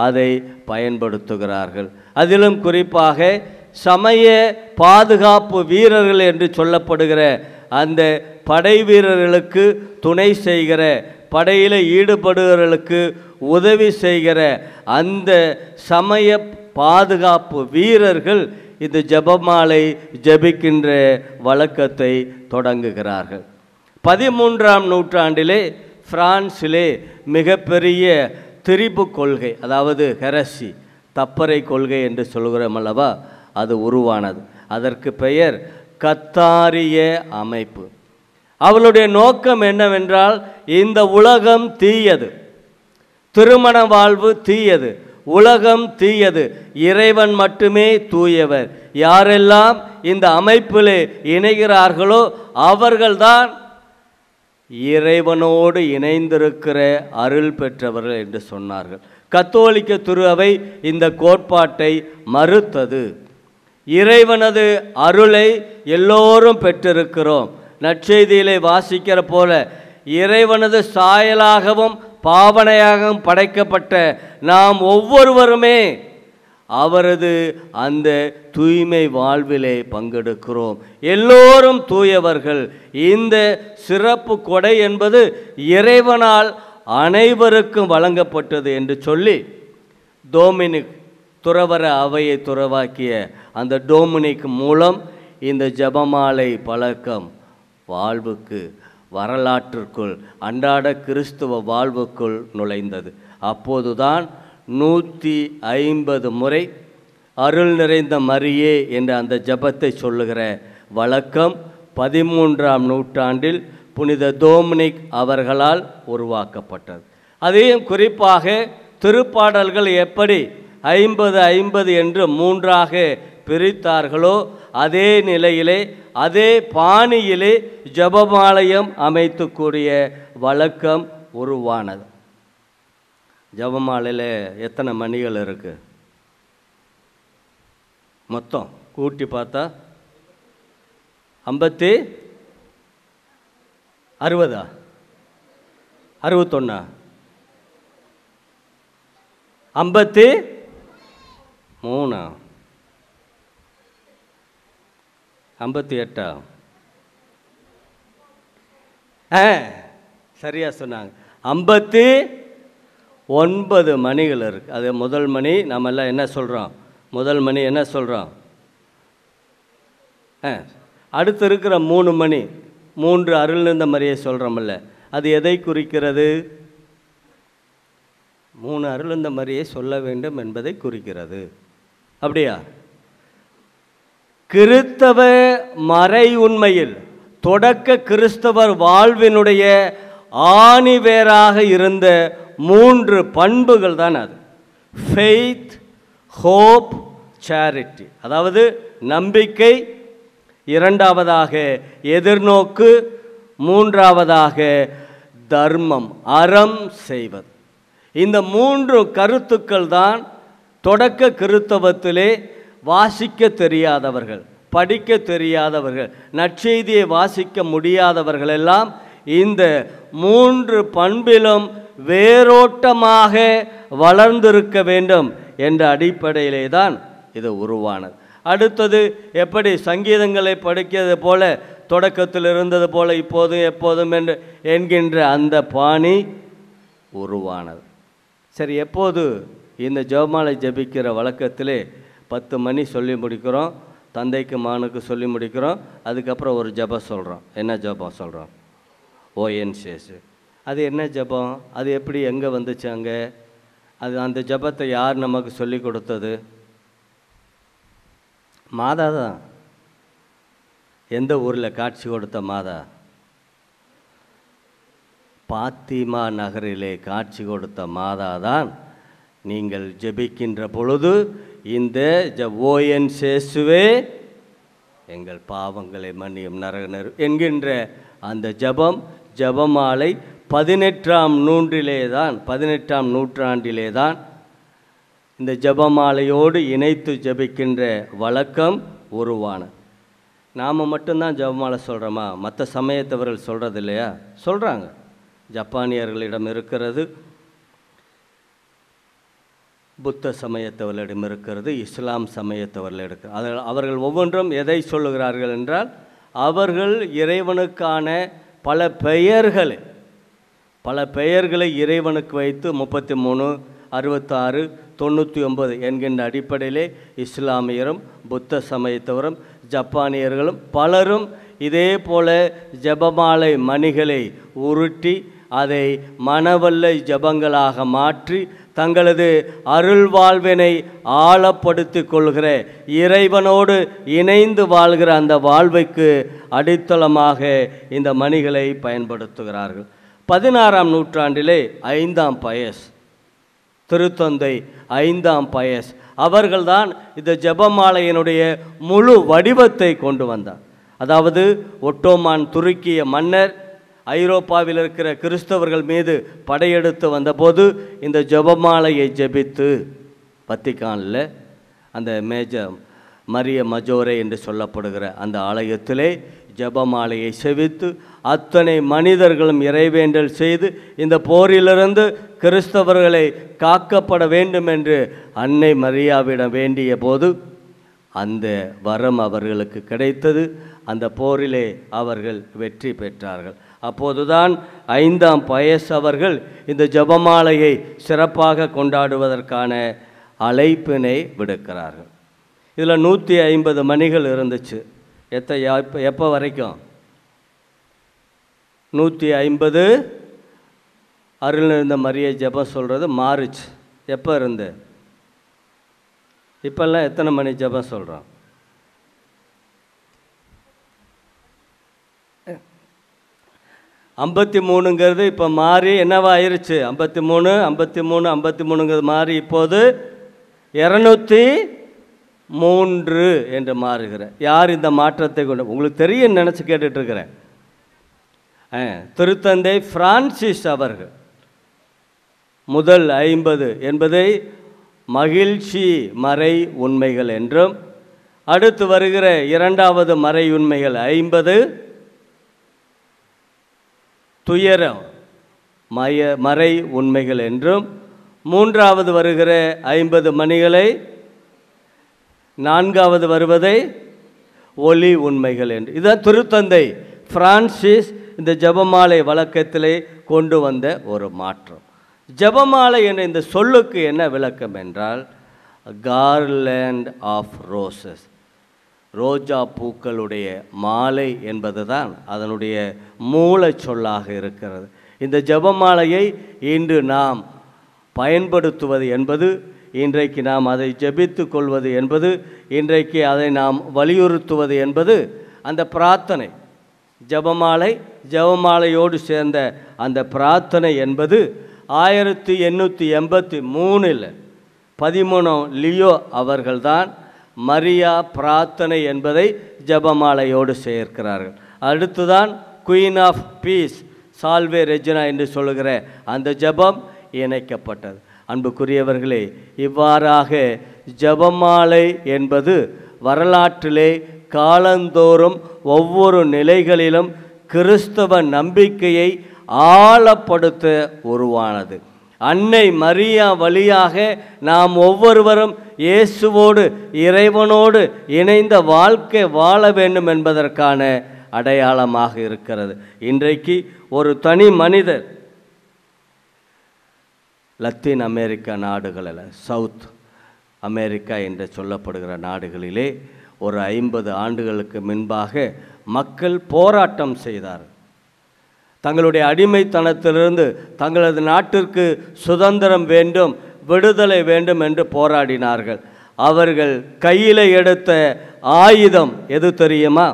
Speaker 4: அதை பயன்படுத்துகிறார்கள். அதிலும் குறிப்பாக சமய பாதுகாப்பு வீரர்கள் என்று சொல்லப்படுகிற அந்த படை வீரர்களுக்கு துணை செய்கிற, படையில் ஈடுபடுகிறவர்களுக்கு உதவி செய்கிற அந்த சமய பாதுகாப்பு வீரர்கள் இந்த ஜபமாலை ஜபிக்கின்ற வழக்கத்தை தொடங்குகிறார்கள். 13ஆம் நூற்றாண்டிலே பிரான்சிலே மிகப்பெரிய திரிபு கொள்கை, அதாவது ஹெரசி, தப்பறை கொள்கை என்று சொல்கிறோம் அல்லவா, அது உருவானது. அதற்கு பெயர் கத்தாரிய அமைப்பு. அவளுடைய நோக்கம் என்னவென்றால், இந்த உலகம் தீயது, திருமண வாழ்வு தீயது, உலகம் தீயது, இறைவன் மட்டுமே தூயவர். யாரெல்லாம் இந்த அமைப்பில் இணைகிறார்களோ அவர்கள்தான் இறைவனோடு இணைந்திருக்கிற அருள் பெற்றவர்கள் என்று சொன்னார்கள். கத்தோலிக்க திரு அவை இந்த கோட்பாட்டை மறுத்தது. இறைவனது அருளை எல்லோரும் பெற்றிருக்கிறோம். நற்செய்தியிலே வாசிக்கிற போல இறைவனது சாயலாகவும் பாவனையாகவும் படைக்கப்பட்ட நாம் ஒவ்வொருவருமே அவரது அந்த தூய்மை வாழ்விலே பங்கெடுக்கிறோம். எல்லோரும் தூயவர்கள். இந்த சிறப்பு கொடை என்பது இறைவனால் அனைவருக்கும் வழங்கப்பட்டது என்று சொல்லி டோமினிக் துறவற அவையை துறவாக்கிய அந்த டோமினிக் மூலம் இந்த ஜெபமாலை பழக்கம் வாழ்வுக்கு, வரலாற்றிற்குள், அன்றாட கிறிஸ்துவ வாழ்வுக்குள் நுழைந்தது. அப்போதுதான் 150 முறை அருள் நிறைந்த மரியே என்ற அந்த ஜெபத்தை சொல்லுகிற வழக்கம் 13ஆம் நூற்றாண்டில் புனித டோமினிக் அவர்களால் உருவாக்கப்பட்டது. அதையும் குறிப்பாக திருப்பாடல்கள் எப்படி 50-50 என்று 3ஆக பிரித்தார்களோ அதே நிலையிலே அதே பாணியிலே ஜெபமாலயம் அமைத்து கூடிய வழக்கம் உருவானது. ஜெபமாலையில் எத்தனை மணிகள் இருக்குது? மொத்தம் கூட்டி பார்த்தா 50 60 61 53 58 சரியா சொன்னாங்க. 59 மணிகள் இருக்கு. அது முதல் மணி நம்ம எல்லாம் என்ன சொல்கிறோம்? முதல் மணி என்ன சொல்கிறோம்? அடுத்து இருக்கிற 3 மணி 3 அருள் நிறைந்த மரியை சொல்கிறோம்ல, அது எதை குறிக்கிறது? 3 அருள் நிறைந்த மரியை சொல்ல வேண்டும் என்பதை குறிக்கிறது. அப்படியா? கிறிஸ்தவ மறை உண்மையில் தொடக்க கிறிஸ்தவர் வாழ்வினுடைய ஆணிவேராக இருந்த 3 பண்புகள் தான் அது. Faith, hope, charity. அதாவது நம்பிக்கை, இரண்டாவதாக எதிர்நோக்கு, மூன்றாவதாக தர்மம், அறம் செய்வது. இந்த 3 கருத்துக்கள் தான் தொடக்க கிறிஸ்தவத்திலே வாசிக்க தெரியாதவர்கள், படிக்க தெரியாதவர்கள், நற்செய்தியை வாசிக்க முடியாதவர்கள் எல்லாம் இந்த 3 பண்பிலும் வேரோட்டமாக வளர்ந்திருக்க வேண்டும் என்ற அடிப்படையிலே தான் இது உருவானது. அடுத்தது எப்படி சங்கீதங்களை படிக்கிறது போல தொடக்கத்தில் இருந்தது போல இப்போதும் எப்போதும் என்று என்கின்ற அந்த பாணி உருவானது. சரி, எப்போது இந்த ஜெபமாலை ஜெபிக்கிற வழக்கத்திலே 10 மணி சொல்லி முடிக்கிறோம், தந்தைக்கு மகனுக்கு சொல்லி முடிக்கிறோம், அதுக்கப்புறம் ஒரு ஜெபம் சொல்கிறோம். என்ன ஜெபம் சொல்கிறோம்? ஓஎன்சிஎஸ். அது என்ன ஜெபம்? அது எப்படி எங்கே வந்துச்சு? அங்கே அது அந்த ஜெபத்தை யார் நமக்கு சொல்லி கொடுத்தது? மாதா தான். எந்த ஊரில் காட்சி கொடுத்த மாதா? பாத்திமா நகரிலே காட்சி கொடுத்த மாதா தான். நீங்கள் ஜெபிக்கின்ற பொழுது இந்த ஓஎன்சேசுவே எங்கள் பாவங்களை மன்னியும் நரகனர் என்கின்ற அந்த ஜெபம், ஜெபமாலை 18ஆம் நூற்றாண்டிலே தான் இந்த ஜெபமாலையோடு இணைத்து ஜெபிக்கின்ற வழக்கம் உருவானது. நாம் மட்டும்தான் ஜெபமாலை சொல்கிறோமா? மற்ற சமயத்தவர்கள் சொல்கிறது இல்லையா? சொல்கிறாங்க. ஜப்பானியர்களிடம் இருக்கிறது, புத்த சமயத்தவர்களிடம் இருக்கிறது, இஸ்லாம் சமயத்தவர்கள் இருக்கிறது. அவர்கள் ஒவ்வொன்றும் எதை சொல்லுகிறார்கள் என்றால், அவர்கள் இறைவனுக்கான பல பெயர்களை இறைவனுக்கு வைத்து 33, 66, 99 என்கின்ற அடிப்படையிலே இஸ்லாமியரும் புத்த சமயத்தவரும் ஜப்பானியர்களும் பலரும் இதே போல ஜெபமாலை மணிகளை உருட்டி அதை மனவல்லை ஜெபங்களாக மாற்றி தங்களது அருள் வாழ்வினை ஆழப்படுத்தி கொள்கிற, இறைவனோடு இணைந்து வாழ்கிற அந்த வாழ்வைக்கு அடித்தளமாக இந்த மணிகளை பயன்படுத்துகிறார்கள். 16ஆம் நூற்றாண்டிலே 5ஆம் பயஸ் திருத்தந்தை 5ஆம் பயஸ் அவர்கள்தான் இந்த ஜெபமாலையினுடைய முழு வடிவத்தை கொண்டு வந்தார். அதாவது ஒட்டோமான் துருக்கிய மன்னர் ஐரோப்பாவில் இருக்கிற கிறிஸ்தவர்கள் மீது படையெடுத்து வந்தபோது இந்த ஜெபமாலையை ஜெபித்து வத்திக்கானில் அந்த மரிய மஜோரே என்று சொல்லப்படுகிற அந்த ஆலயத்திலே ஜெபமாலையை செவித்து அத்தனை மனிதர்களும் இறைவேண்டல் செய்து இந்த போரிலிருந்து கிறிஸ்தவர்களை காக்கப்பட வேண்டும் என்று அன்னை மரியாவிடம் வேண்டிய போது அந்த வரம் அவர்களுக்கு கிடைத்தது. அந்த போரிலே அவர்கள் வெற்றி பெற்றார்கள். அப்போதுதான் 5ஆம் பயஸ் அவர்கள் இந்த ஜெபமாலையை சிறப்பாக கொண்டாடுவதற்கான அழைப்பினை விடுக்கிறார்கள். இதில் 150 மணிகள் இருந்துச்சு. எப்போ வரைக்கும்? 150 அருள்நிறைந்த மரியை ஜெபம் சொல்கிறது மார்ச். எப்போ இருந்து? இப்போல்லாம் எத்தனை மணி ஜெபம் சொல்கிறோம்? 53ங்கிறது இப்போ மாறி என்னவா ஆயிடுச்சு? 53 மாறி இப்போது 203 என்று மாறுகிற. யார் இந்த மாற்றத்தை கொண்டு? உங்களுக்கு தெரியும் நினச்சி கேட்டுட்ருக்கிறேன். திருத்தந்தை பிரான்சிஸ் அவர்கள் முதல் 50 என்பதை மகிழ்ச்சி மறை உண்மைகள் என்றும், அடுத்து வருகிற 2வது மறை உண்மைகள் 50 துயரம் மறை உண்மைகள் என்றும், 3வது வருகிற 50 மணிகளை 4வது வருவதை ஒளி உண்மைகள் என்று. இதுதான் திருத்தந்தை பிரான்சிஸ் இந்த ஜெபமாலை வழக்கத்திலே கொண்டு வந்த ஒரு மாற்றம். ஜெபமாலை என்ற இந்த சொல்லுக்கு என்ன விளக்கம் என்றால், கார்லேண்ட் ஆஃப் ரோசஸ், ரோஜா பூக்களுடைய மாலை என்பதுதான் அதனுடைய மூல சொல்லாக இருக்கிறது. இந்த ஜெபமாலையை இன்று நாம் பயன்படுத்துவது என்பது, இன்றைக்கு நாம் அதை ஜெபித்து கொள்வது என்பது, இன்றைக்கு அதை நாம் வலியுறுத்துவது என்பது அந்த பிரார்த்தனை. ஜெபமாலையோடு சேர்ந்த அந்த பிரார்த்தனை என்பது 1883 13 லியோ அவர்கள்தான் மரியா பிரார்த்தனை என்பதை ஜெபமாலையோடு சேர்க்கிறார்கள். அடுத்துதான் queen of peace Salve Regina என்று சொல்லுகிற அந்த ஜெபம் இணைக்கப்பட்டது. அன்புக்குரியவர்களே, இவ்வாறாக ஜெபமாலை என்பது வரலாற்றிலே காலந்தோறும் ஒவ்வொரு நிலைகளிலும் கிறிஸ்தவ நம்பிக்கையை ஆழப்படுத்த உருவானது. அன்னை மரியா வழியாக நாம் ஒவ்வொருவரும் இயேசுவோடு இறைவனோடு இணைந்த வாழ்க்கை வாழ வேண்டும் என்பதற்கான அடையாளமாக இருக்கிறது. இன்றைக்கு ஒரு தனி மனிதர் லத்தீன் அமெரிக்கா நாடுகளில், சவுத் அமெரிக்கா என்று சொல்லப்படுகிற நாடுகளிலே ஒரு 50 ஆண்டுகளுக்கு முன்பாக மக்கள் போராட்டம் செய்தார். தங்களுடைய அடிமைத்தனத்திலிருந்து தங்களது நாட்டிற்கு சுதந்திரம் வேண்டும், விடுதலை வேண்டும் என்று போராடினார்கள். அவர்கள் கையில் எடுத்த ஆயுதம் எது தெரியுமா?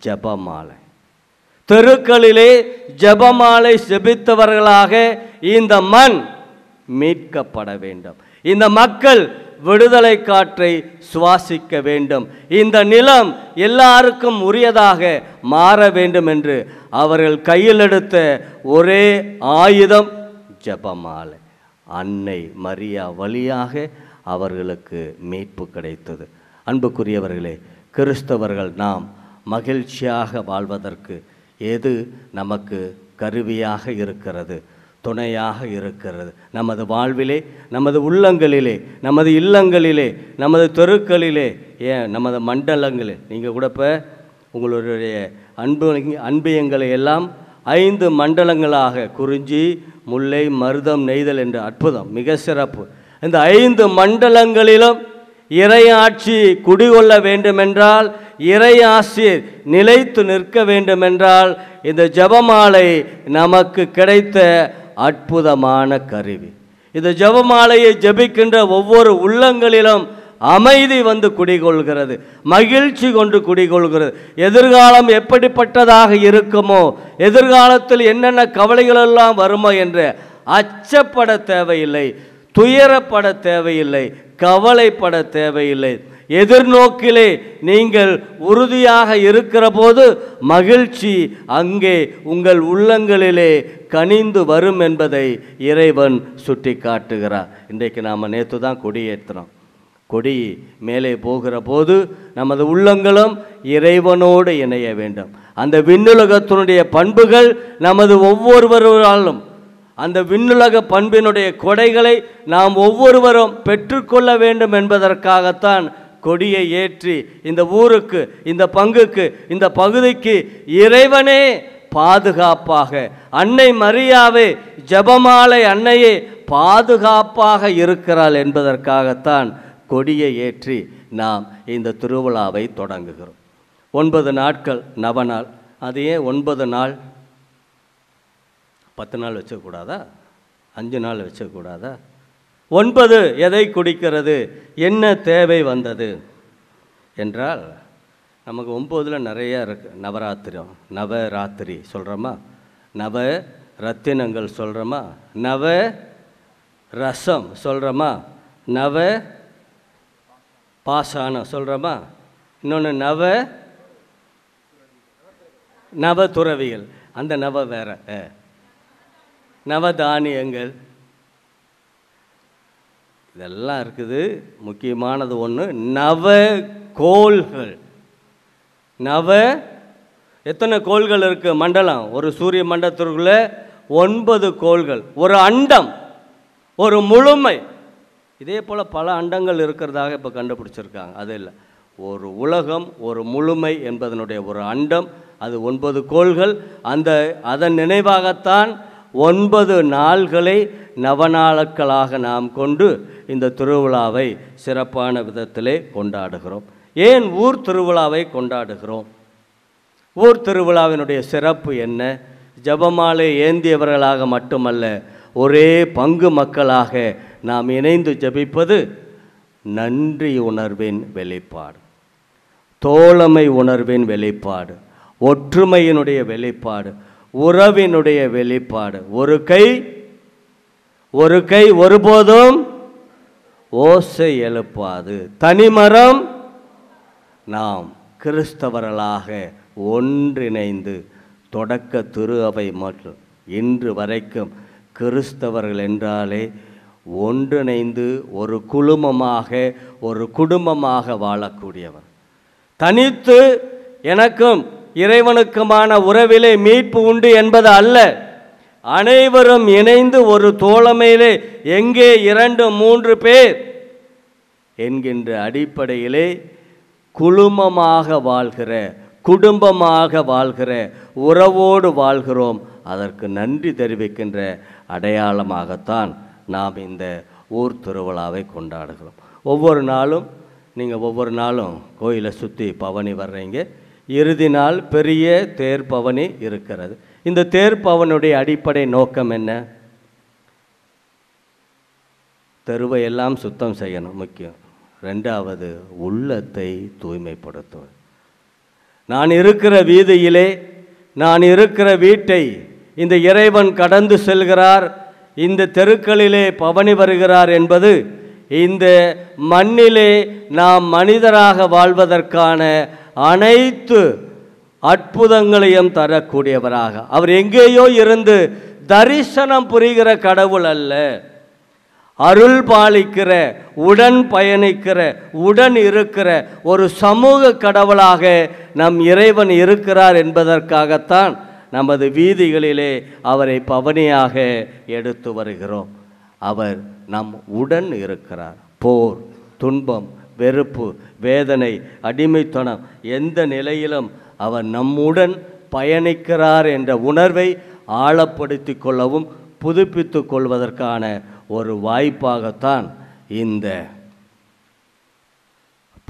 Speaker 4: ஜெபமாலை. தெருக்களிலே ஜெபமாலை செபித்தவர்களாக இந்த மண் மீட்கப்பட வேண்டும். இந்த மக்கள் விடுதலை காற்றை சுவாசிக்க வேண்டும். இந்த நிலம் எல்லாருக்கும் உரியதாக மாற வேண்டும் என்று அவர்கள் கையில் எடுத்த ஒரே ஆயுதம் ஜெபமாலை. அன்னை மரியா வழியாக அவர்களுக்கு மீட்பு கிடைத்தது. அன்புக்குரியவர்களே, கிறிஸ்தவர்கள் நாம் மகிழ்ச்சியாக வாழ்வதற்கு எது நமக்கு கருவியாக இருக்கிறது, துணையாக இருக்கிறது? நமது வாழ்விலே, நமது உள்ளங்களிலே, நமது இல்லங்களிலே, நமது தெருக்களிலே, ஏன் நமது மண்டலங்களில். நீங்கள் கூட இப்போ உங்களுடைய அன்பியங்களை எல்லாம் 5 மண்டலங்களாக, குறிஞ்சி, முல்லை, மருதம், நெய்தல் என்ற அற்புதம், மிக சிறப்பு. இந்த 5 மண்டலங்களிலும் இறையாட்சி குடிகொள்ள வேண்டுமென்றால், இறையாட்சி நிலைத்து நிற்க வேண்டுமென்றால், இந்த ஜெபமாலை நமக்கு கிடைத்த அற்புதமான கருவி. இந்த ஜெபமாலையை ஜெபிக்கின்ற ஒவ்வொரு உள்ளங்களிலும் அமைதி வந்து குடிகொள்கிறது, மகிழ்ச்சி கொண்டு குடிகொள்கிறது. எதிர்காலம் எப்படிப்பட்டதாக இருக்குமோ, எதிர்காலத்தில் என்னென்ன கவலைகளெல்லாம் வருமோ என்ற அச்சப்பட தேவையில்லை, துயரப்பட தேவையில்லை, கவலைப்பட தேவையில்லை. எதிர்நோக்கிலே நீங்கள் உறுதியாக இருக்கிற போது மகிழ்ச்சி அங்கே உங்கள் உள்ளங்களிலே கனிந்து வரும் என்பதை இறைவன் சுட்டி காட்டுகிறார். இன்றைக்கு நாம் நேற்று தான் கொடியேற்றுறோம். கொடி மேலே போகிற போது நமது உள்ளங்களும் இறைவனோடு இணைய வேண்டும். அந்த விண்ணுலகத்தினுடைய பண்புகள் நமது ஒவ்வொருவராலும், அந்த விண்ணுலக பண்பினுடைய கொடைகளை நாம் ஒவ்வொருவரும் பெற்றுக்கொள்ள வேண்டும் என்பதற்காகத்தான் கொடியை ஏற்றி இந்த ஊருக்கு, இந்த பங்குக்கு, இந்த பகுதிக்கு இறைவனே பாதுகாப்பாக, அன்னை மரியாவே, ஜெபமாலை அன்னையே பாதுகாப்பாக இருக்கிறாள் என்பதற்காகத்தான் கொடியை ஏற்றி நாம் இந்த திருவிழாவை தொடங்குகிறோம். 9 நாட்கள் நவநாள். அது ஏன் 9 நாள்? 10 நாள் வச்சக்கூடாதா? 5 நாள் வச்சக்கூடாதா? 9 எதை குறிக்கிறது? என்ன தேவை வந்தது என்றால், நமக்கு 9ல் நிறையா இருக்குது. நவராத்திரி சொல்கிறோமா, நவ ரத்தினங்கள் சொல்கிறோமா, நவ ரசம் சொல்கிறோமா, நவ பாசானம் சொல்கிறோமா, இன்னொன்று நவ துறவிகள். அந்த நவ வேற, நவதானியங்கள் இதெல்லாம் இருக்குது. முக்கியமானது ஒன்று நவ கோள்கள். எத்தனை கோள்கள் இருக்குது? மண்டலம், ஒரு சூரிய மண்டலத்திற்குள்ளே 9 கோள்கள், ஒரு அண்டம், ஒரு முழுமை. இதே போல் பல அண்டங்கள் இருக்கிறதாக இப்போ கண்டுபிடிச்சிருக்காங்க. அது இல்லை, ஒரு உலகம், ஒரு முழுமை என்பதனுடைய ஒரு அண்டம், அது 9 கோள்கள். அதன் நினைவாகத்தான் 9 நாள்களை நவநாட்களாக நாம் கொண்டு இந்த திருவிழாவை சிறப்பான விதத்திலே கொண்டாடுகிறோம். ஏன் ஊர் திருவிழாவை கொண்டாடுகிறோம்? ஊர் திருவிழாவினுடைய சிறப்பு என்ன? ஜெபமாலை ஏந்தியவர்களாக மட்டுமல்ல, ஒரே பங்கு மக்களாக நாம் இணைந்து ஜெபிப்பது நன்றி உணர்வின் வெளிப்பாடு, தோழமை உணர்வின் வெளிப்பாடு, ஒற்றுமையினுடைய வெளிப்பாடு, உறவினுடைய வெளிப்பாடு. ஒரு கை ஒருபோதும் ஓசை எழுப்பாது. தனிமரம். நாம் கிறிஸ்தவர்களாக ஒன்றிணைந்து தொடக்க திரு அவை மற்றும் இன்று வரைக்கும் கிறிஸ்தவர்கள் என்றாலே ஒன்றிணைந்து ஒரு குழுமமாக, ஒரு குடும்பமாக வாழக்கூடியவர். தனித்து எனக்கும் இறைவனுக்குமான உறவிலே மீட்பு உண்டு என்பது அல்ல. அனைவரும் இணைந்து ஒரு தோழமையிலே எங்கே 2-3 பேர் என்கின்ற அடிப்படையிலே குழுமமாக வாழ்கிற, குடும்பமாக வாழ்கிற, உறவோடு வாழ்கிறோம். அதற்கு நன்றி தெரிவிக்கின்ற அடையாளமாகத்தான் நாம் இந்த ஊர் திருவிழாவை கொண்டாடுகிறோம். ஒவ்வொரு நாளும் கோயிலை சுற்றி பவனி வர்றீங்க. இறுதி நாள் பெரிய தேர் பவனி இருக்கிறது. இந்த தேர் பவனுடைய அடிப்படை நோக்கம் என்ன? தெருவை எல்லாம் சுத்தம் செய்யணும், முக்கியம். 2வது உள்ளத்தை தூய்மைப்படுத்துவது. நான் இருக்கிற வீதியிலே, நான் இருக்கிற வீட்டை இந்த இறைவன் கடந்து செல்கிறார், இந்த தெருக்களிலே பவனி வருகிறார் என்பது இந்த மண்ணிலே நாம் மனிதராக வாழ்வதற்கான அனைத்து அற்புதங்களையும் தரக்கூடியவராக, அவர் எங்கேயோ இருந்து தரிசனம் புரிகிற கடவுள் அல்ல, அருள் பாலிக்கிற, உடன் பயணிக்கிற, உடன் இருக்கிற ஒரு சமூக கடவுளாக நம் இறைவன் இருக்கிறார் என்பதற்காகத்தான் நமது வீதிகளிலே அவரை பவனியாக எடுத்து வருகிறோம். அவர் நம் உடன் இருக்கிறார். போர், துன்பம், வெறுப்பு, வேதனை, அடிமைத்தனம், எந்த நிலையிலும் அவர் நம்முடன் பயணிக்கிறார் என்ற உணர்வை ஆழப்படுத்தி கொள்ளவும் புதுப்பித்து கொள்வதற்கான ஒரு வாய்ப்பாகத்தான் இந்த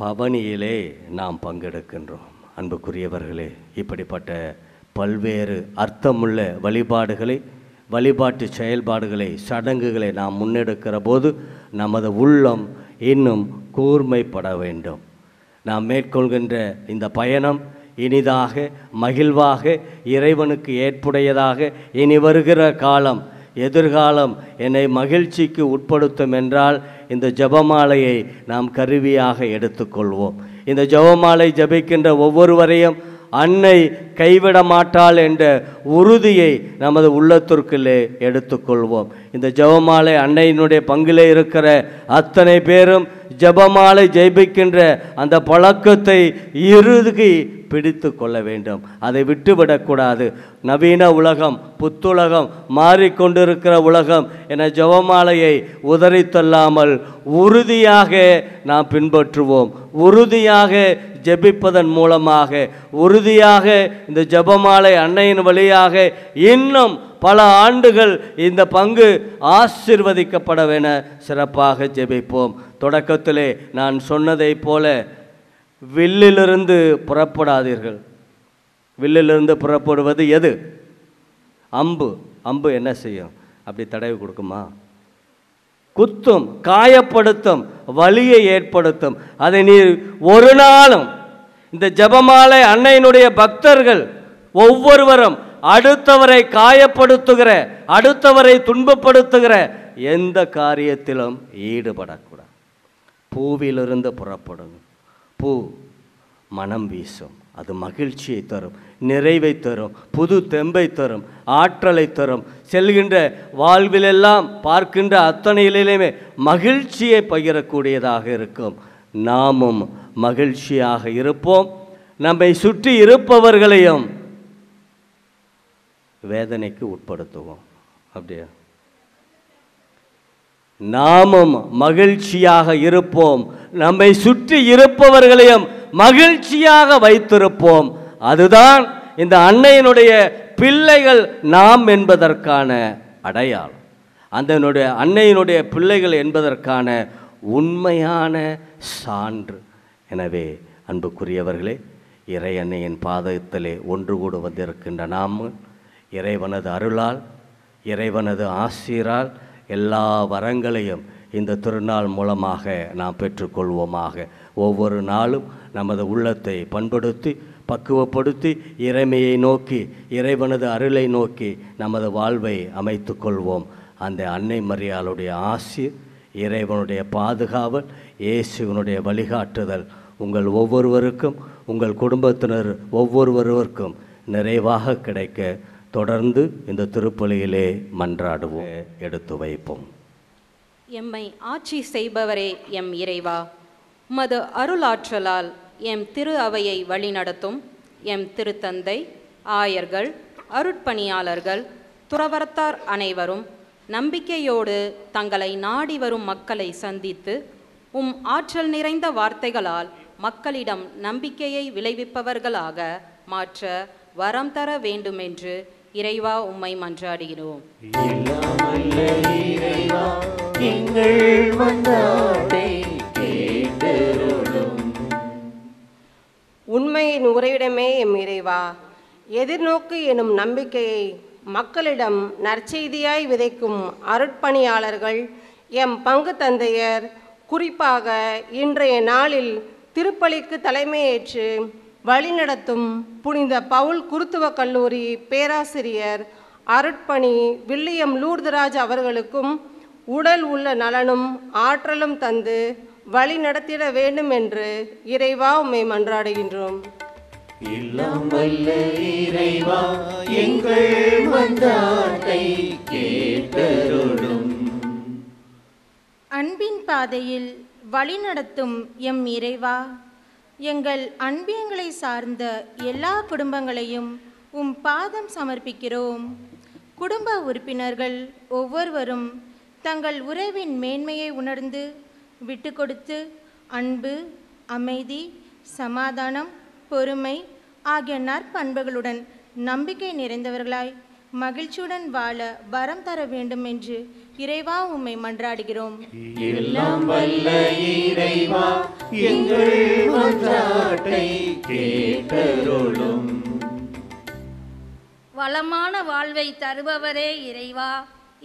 Speaker 4: பவனியிலே நாம் பங்கெடுக்கின்றோம். அன்புக்குரியவர்களே, இப்படிப்பட்ட பல்வேறு அர்த்தமுள்ள வழிபாட்டு செயல்பாடுகளை, சடங்குகளை நாம் முன்னெடுக்கிற போது நமது உள்ளம் இன்னும் கூர்மைப்பட வேண்டும். நாம் மேற்கொள்கின்ற இந்த பயணம் இனிதாக, மகிழ்வாக, இறைவனுக்கு ஏற்புடையதாக, இனி வருகிற காலம் எதிர்காலம் என்னை மகிழ்ச்சிக்கு உட்படுத்தும் என்றால் இந்த ஜெபமாலையை நாம் கருவியாக எடுத்துக்கொள்வோம். இந்த ஜெபமாலை ஜெபிக்கின்ற ஒவ்வொருவரையும் அன்னை கைவிட மாட்டாள் என்ற உறுதியை நமது உள்ளத்திற்குள்ளே எடுத்துக்கொள்வோம். இந்த ஜெபமாலை அன்னையினுடைய பங்கிலே இருக்கிற அத்தனை பேரும் ஜெபமாலை ஜெபிக்கின்ற அந்த பழக்கத்தை இறுதி பிடித்து கொள்ள வேண்டும். அதை விட்டுவிடக்கூடாது. நவீன உலகம், புத்துலகம், மாறிக்கொண்டிருக்கிற உலகம் என ஜெபமாலையை உதறித்தள்ளாமல் உறுதியாக நாம் பின்பற்றுவோம். உறுதியாக ஜெபிப்பதன் மூலமாக, உறுதியாக இந்த ஜெபமாலை அன்னையின் வழியாக இன்னும் பல ஆண்டுகள் இந்த பங்கு ஆசீர்வதிக்கப்படவென சிறப்பாக ஜெபிப்போம். தொடக்கத்திலே நான் சொன்னதைப் போல வில்லிலிருந்து புறப்படாதீர்கள். வில்லிலிருந்து புறப்படுவது எது? அம்பு. அம்பு என்ன செய்யும்? அப்படி தடவி கொடுக்குமா? குத்தும், காயப்படுத்தும், வலியை ஏற்படுத்தும். அதை நீ ஒரு நாளும் இந்த ஜெபமாலை அன்னையினுடைய பக்தர்கள் ஒவ்வொருவரும் அடுத்தவரை காயப்படுத்துகிற, அடுத்தவரை துன்பப்படுத்துகிற எந்த காரியத்திலும் ஈடுபடக்கூடாது. பூவிலிருந்து புறப்படும். பூ மனம் வீசும். அது மகிழ்ச்சியை தரும், நிறைவை தரும், புது தெம்பை தரும், ஆற்றலை தரும். செல்கின்ற வாழ்விலெல்லாம் பார்க்கின்ற அத்தனையிலுமே மகிழ்ச்சியை பகிரக்கூடியதாக இருக்கும். நாமும் மகிழ்ச்சியாக இருப்போம். நம்மை சுற்றி இருப்பவர்களையும் வேதனைக்கு உட்படுத்துவோம். அப்படியா? நாமும் மகிழ்ச்சியாக இருப்போம். நம்மை சுற்றி இருப்பவர்களையும் மகிழ்ச்சியாக வைத்திருப்போம். அதுதான் இந்த அன்னையினுடைய பிள்ளைகள் நாம் என்பதற்கான அடையாளம். அந்த அன்னையினுடைய பிள்ளைகள் என்பதற்கான உண்மையான சான்று. எனவே அன்புக்குரியவர்களே, இறை அன்னையின் பாதத்திலே ஒன்று கூட வந்திருக்கின்ற நாம் இறைவனது அருளால், இறைவனது ஆசீரால் எல்லா வரங்களையும் இந்த திருநாள் மூலமாக நாம் பெற்றுக்கொள்வோமாக. ஒவ்வொரு நாளும் நமது உள்ளத்தை பண்படுத்தி, பக்குவப்படுத்தி, இறைமையை நோக்கி, இறைவனது அருளை நோக்கி நமது வாழ்வை அமைத்து கொள்வோம். அந்த அன்னை மரியாளுடைய ஆசீர், இறைவனுடைய பாதுகாவல், இயேசுவினுடைய வழிகாட்டுதல் உங்கள் ஒவ்வொருவருக்கும், உங்கள் குடும்பத்தினர் ஒவ்வொருவருக்கும் நிறைவாக கிடைக்க தொடர்ந்து இந்த திருப்பலியிலே மன்றாடுவோம், எடுத்து வைப்போம்.
Speaker 8: எம்மை ஆட்சி செய்பவரே எம் இறைவா, உமது அருளாற்றலால் எம் திரு அவையை வழிநடத்தும் எம் திருத்தந்தை, ஆயர்கள், அருட்பணியாளர்கள், துறவரத்தார் அனைவரும் நம்பிக்கையோடு தங்களை நாடி வரும் மக்களை சந்தித்து ஆற்றல் நிறைந்த வார்த்தைகளால் மக்களிடம் நம்பிக்கையை விளைவிப்பவர்களாக மாற்ற வரம் தர வேண்டுமென்று இறைவா உம்மை மன்றாடுகிறோம்.
Speaker 9: உண்மையின் உறைவிடமே எம் இறைவா, எதிர்நோக்கு எனும் நம்பிக்கையை மக்களிடம் நற்செய்தியாய் விதைக்கும் அருட்பணியாளர்கள், எம் பங்கு தந்தையர், குறிப்பாக இன்றைய நாளில் திருப்பலிக்கு தலைமையேற்று வழிநடத்தும் புனித பவுல் குருத்துவ கல்லூரி பேராசிரியர் அருட்பணி வில்லியம் லூர்துராஜ் அவர்களுக்கும் உடல் உள்ள நலனும் ஆற்றலும் தந்து வழி நடத்திட வேண்டும் என்று இறைவா உம்மை மன்றாடுகின்றோம்.
Speaker 1: எல்லாம் வல்ல இறைவா, எங்கள் மன்றாட்டை கேட்டருளும்.
Speaker 10: அன்பின் பாதையில் வழிநடத்தும் எம் இறைவா, எங்கள் அன்பியங்களை சார்ந்த எல்லா குடும்பங்களையும் உம் பாதம் சமர்ப்பிக்கிறோம். குடும்ப உறுப்பினர்கள் ஒவ்வொருவரும் தங்கள் உறவின் மேன்மையை உணர்ந்து விட்டு கொடுத்து அன்பு, அமைதி, சமாதானம், பொறுமை ஆகிய நற்பண்புகளுடன் நம்பிக்கை நிறைந்தவர்களாய் மகிழ்ச்சியுடன் வாழ வரம் தர வேண்டும் என்று இறைவா உம்மை மன்றாடுகிறோம்.
Speaker 1: எல்லாம் வல்ல இறைவா, எங்கள் மன்றாட்டை கேட்டருளும்.
Speaker 11: வளமான வாழ்வை தருபவரே இறைவா,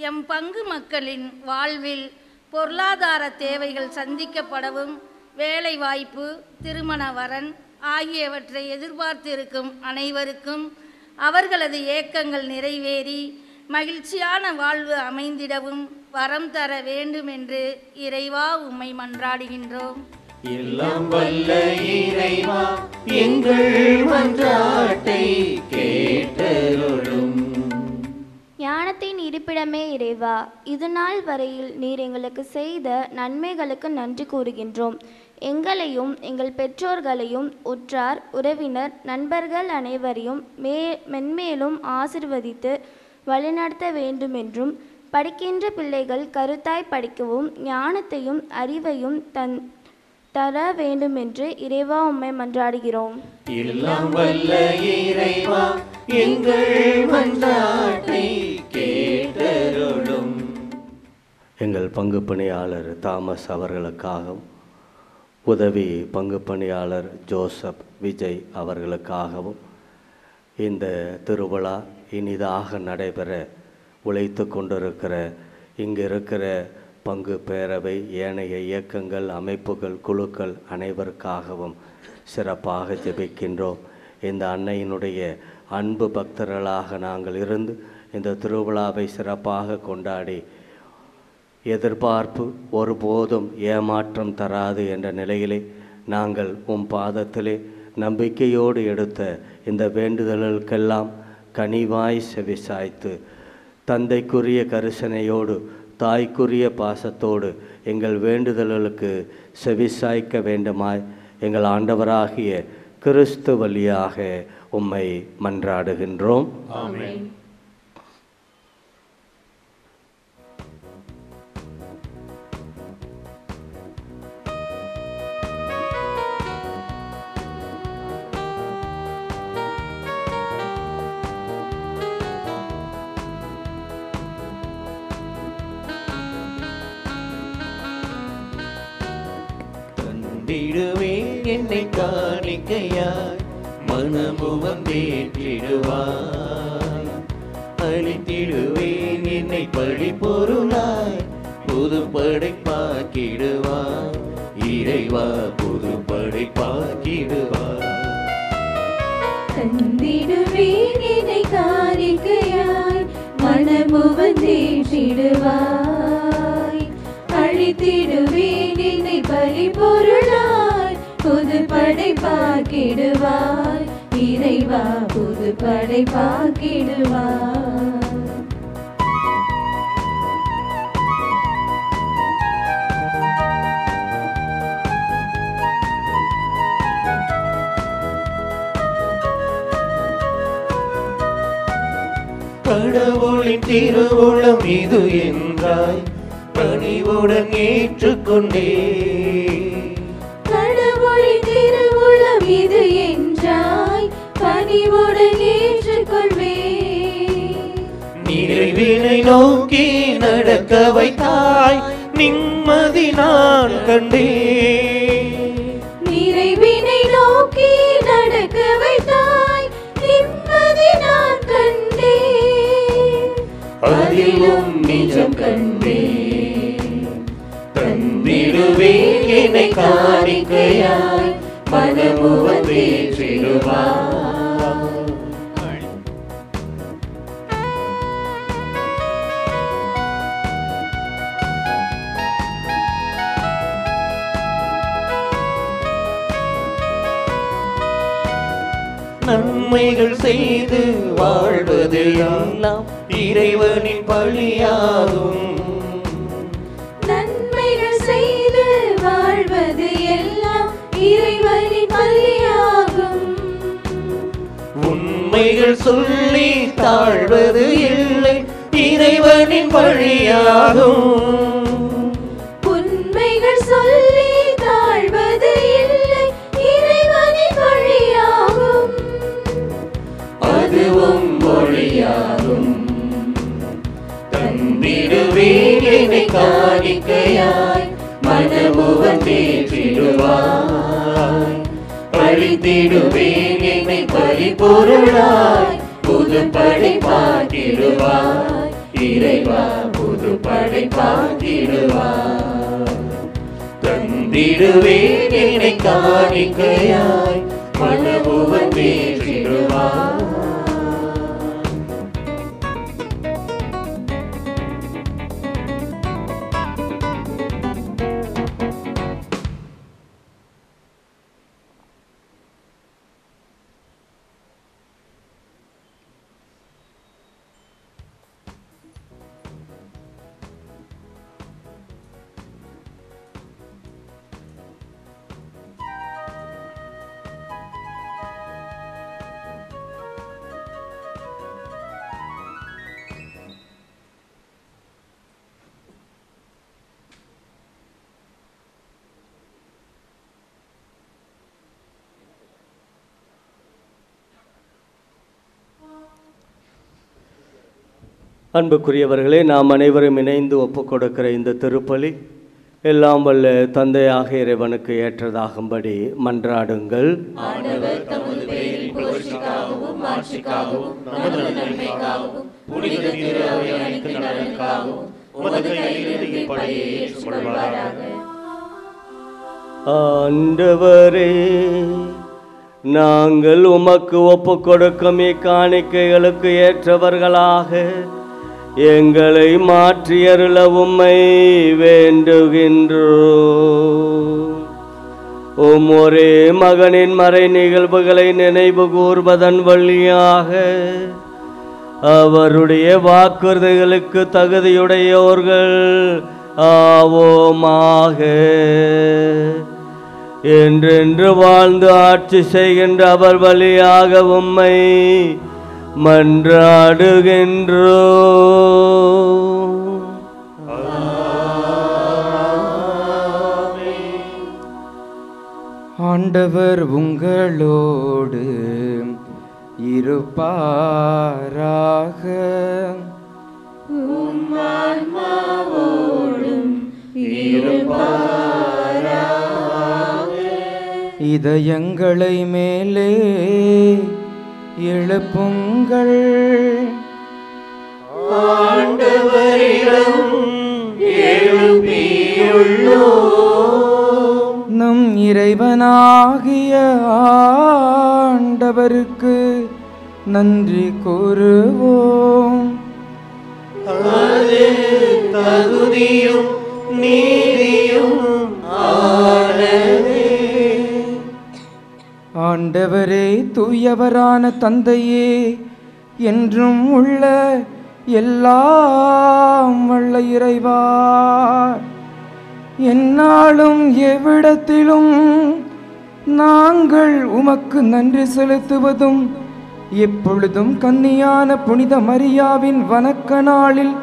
Speaker 11: எம் பங்கு மக்களின் வாழ்வில் பொருளாதார தேவைகள் சந்திக்கப்படவும், வேலை வாய்ப்பு, திருமண வரன் ஆகியவற்றை எதிர்பார்த்திருக்கும் அனைவருக்கும் அவர்களது ஏக்கங்கள் நிறைவேறி மகிழ்ச்சியான வாழ்வு அமைந்திடவும் வரம் தர வேண்டும் என்று இறைவா உம்மை மன்றாடுகின்றோம்.
Speaker 1: எல்லாம் வல்ல இறைவா எங்கள் மன்றாட்டை கேட்டருளும்.
Speaker 12: ஞானத்தின் இருப்பிடமே இறைவா, இது நாள் வரையில் நீர் எங்களுக்கு செய்த நன்மைகளுக்கு நன்றி கூறுகின்றோம். எங்களையும் எங்கள் பெற்றோர்களையும் உற்றார் உறவினர் நண்பர்கள் அனைவரையும் மென்மேலும் ஆசிர்வதித்து வழிநடத்த வேண்டுமென்றும், படிக்கின்ற பிள்ளைகள் கருத்தாய் படிக்கவும் ஞானத்தையும் அறிவையும் தர வேண்டுமென்று இறைவா உம்மை மன்றாடுகிறோம்.
Speaker 1: எல்லாம் வல்ல இறைவா எங்கள் மன்றாட்டை கேட்டருளும்.
Speaker 4: எங்கள் பங்கு பணியாளர் தாமஸ் அவர்களுக்காகவும், உதவி பங்கு பணியாளர் ஜோசப் விஜய் அவர்களுக்காகவும் இந்த திருவிழா இனிதாக நடைபெற உழைத்து கொண்டிருக்கிற இங்கு இருக்கிற பங்கு பேரவை, ஏனைய இயக்கங்கள், அமைப்புகள், குழுக்கள் அனைவருக்காகவும் சிறப்பாக ஜெபிக்கின்றோம். இந்த அன்னையினுடைய அன்பு பக்தர்களாக நாங்கள் இருந்து இந்த திருவிழாவை சிறப்பாக கொண்டாடி எதிர்பார்ப்பு ஒருபோதும் ஏமாற்றம் தராது என்ற நிலையிலே நாங்கள் பாதத்திலே நம்பிக்கையோடு எடுத்த இந்த வேண்டுதல்களுக்கெல்லாம் கனிவாய் செவிசாய்த்து தந்தைக்குரிய கரிசனையோடு தாய்க்குரிய பாசத்தோடு எங்கள் வேண்டுதல்களுக்கு செவிசாய்க்க வேண்டுமாய் எங்கள் ஆண்டவராகிய கிறிஸ்து வழியாக உம்மை மன்றாடுகின்றோம்.
Speaker 1: ஆமென். தந்திடுவேன் என்னை காணிக்கையாய், மனமுகம் தேற்றிடுவாய். அழித்திடுவேன் என்னை பழி பொருளாய், புது படைப்பாக்கிடுவாய். இறைவா புது படைப்பாக்கிடுவாய்.
Speaker 2: தந்திடுவேன் என்னை காணிக்கையாய், மனமுகம் தேற்றிடுவாய். அழித்திடுவேன் என்னை பலி பொருளாய், புது படைப்பாக்கிடுவாய். இறைவா புது படைப்பாக்கிடுவாய்.
Speaker 1: கடவுளின் திருவுளம் இது என்றாய், பணிவுடன் ஏற்றுக்கொண்டே.
Speaker 2: கடவுளின் திருவுளம் இது என்றாய், பணிவுடன் ஏற்றுக்கொள்வே.
Speaker 1: நிறைவினை நோக்கி நடக்க வைத்தாய், நிம்மதி நான் கண்டே.
Speaker 2: நிறைவினை நோக்கி நடக்க வைத்தாய், நிம்மதி நான் கண்டே.
Speaker 1: அதிலும் நிஜம் கண்டே. தந்திடுவேன் என்னை காணிக்கையாய், மனமுகம் தேற்றிடுவாய். நன்மைகள் செய்து வாழ்வது எல்லாம் இறைவனின் பழியாகும்.
Speaker 2: நன்மைகள் செய்து வாழ்வது எல்லாம் இறைவனின் பலியாகும்.
Speaker 1: உண்மைகள் சொல்லி தாழ்வது இல்லை, இறைவனின் பழியாகும்.
Speaker 2: உண்மைகள் சொல்லி தாழ்வது இல்லை, இறைவனின் பழியாகும்.
Speaker 1: அதுவும் மொழியாகும். தந்திடுவேன் என்னை காணிக்கையாய், மனமுகம் தேற்றிடுவாய். அழித்திடுவேன் என்னை பரிபொருளாய், புது படைப்பாக்கிடுவாய். இறைவா புது படைப்பாக்கிடுவாய். தந்திடுவேன் என்னை காணிக்கையாய், மனமுகம் தேற்றிடுவாய்.
Speaker 4: அன்புக்குரியவர்களே, நாம் அனைவரும் இணைந்து ஒப்புக் கொடுக்கிற இந்த திருப்பலி எல்லாம் வல்ல தந்தையாக இறைவனுக்கு ஏற்றதாகும்படி மன்றாடுங்கள்.
Speaker 1: ஆண்டவர் தமது பெயரின் புகழ்ச்சிக்காகவும் மாட்சிக்காகவும் நமது நன்மைக்காகவும் புனித திரு அவை அனைத்து நலனுக்காகவும் உமது கையிலிருந்து இப்படியே ஏற்றுக்கொள்வாராக.
Speaker 4: ஆண்டவரே, நாங்கள் உமக்கு ஒப்புக் கொடுக்கும் இக்காணிக்கைகளுக்கு ஏற்றவர்களாக எங்களை மாற்றியருள உம்மை வேண்டுகின்றோம். உம் ஒரே மகனின் மறை நிகழ்வுகளை நினைவு கூர்வதன் வழியாக அவருடைய வாக்குறுதிகளுக்கு தகுதியுடையோர்கள் ஆவோமாக. என்றென்று வாழ்ந்து ஆட்சி செய்கின்ற அவர் வழியாக உம்மை மன்றாடுகின்றோம்.
Speaker 6: ஆண்டவர் உங்களோடு இருப்பாராக.
Speaker 2: உம் ஆன்மாவோடும் இருப்பாராக.
Speaker 6: இதயங்களை மேலே எழுப்புங்கள்.
Speaker 1: ஆண்டவரிடம் எழுப்பியுள்ளோம்.
Speaker 6: நம் இறைவனாகிய ஆண்டவருக்கு நன்றி கூறுவோம்.
Speaker 1: அது தகுதியும் நீதியும் ஆனதே.
Speaker 6: ஆண்டவரே, தூயவரான தந்தையே, என்றும் உள்ள எல்லாம் வல்ல இறைவா, எந்நாளும் எவ்விடத்திலும் நாங்கள் உமக்கு நன்றி செலுத்துவதும் எப்பொழுதும் கன்னியான புனித மரியாவின் வணக்க நாளில்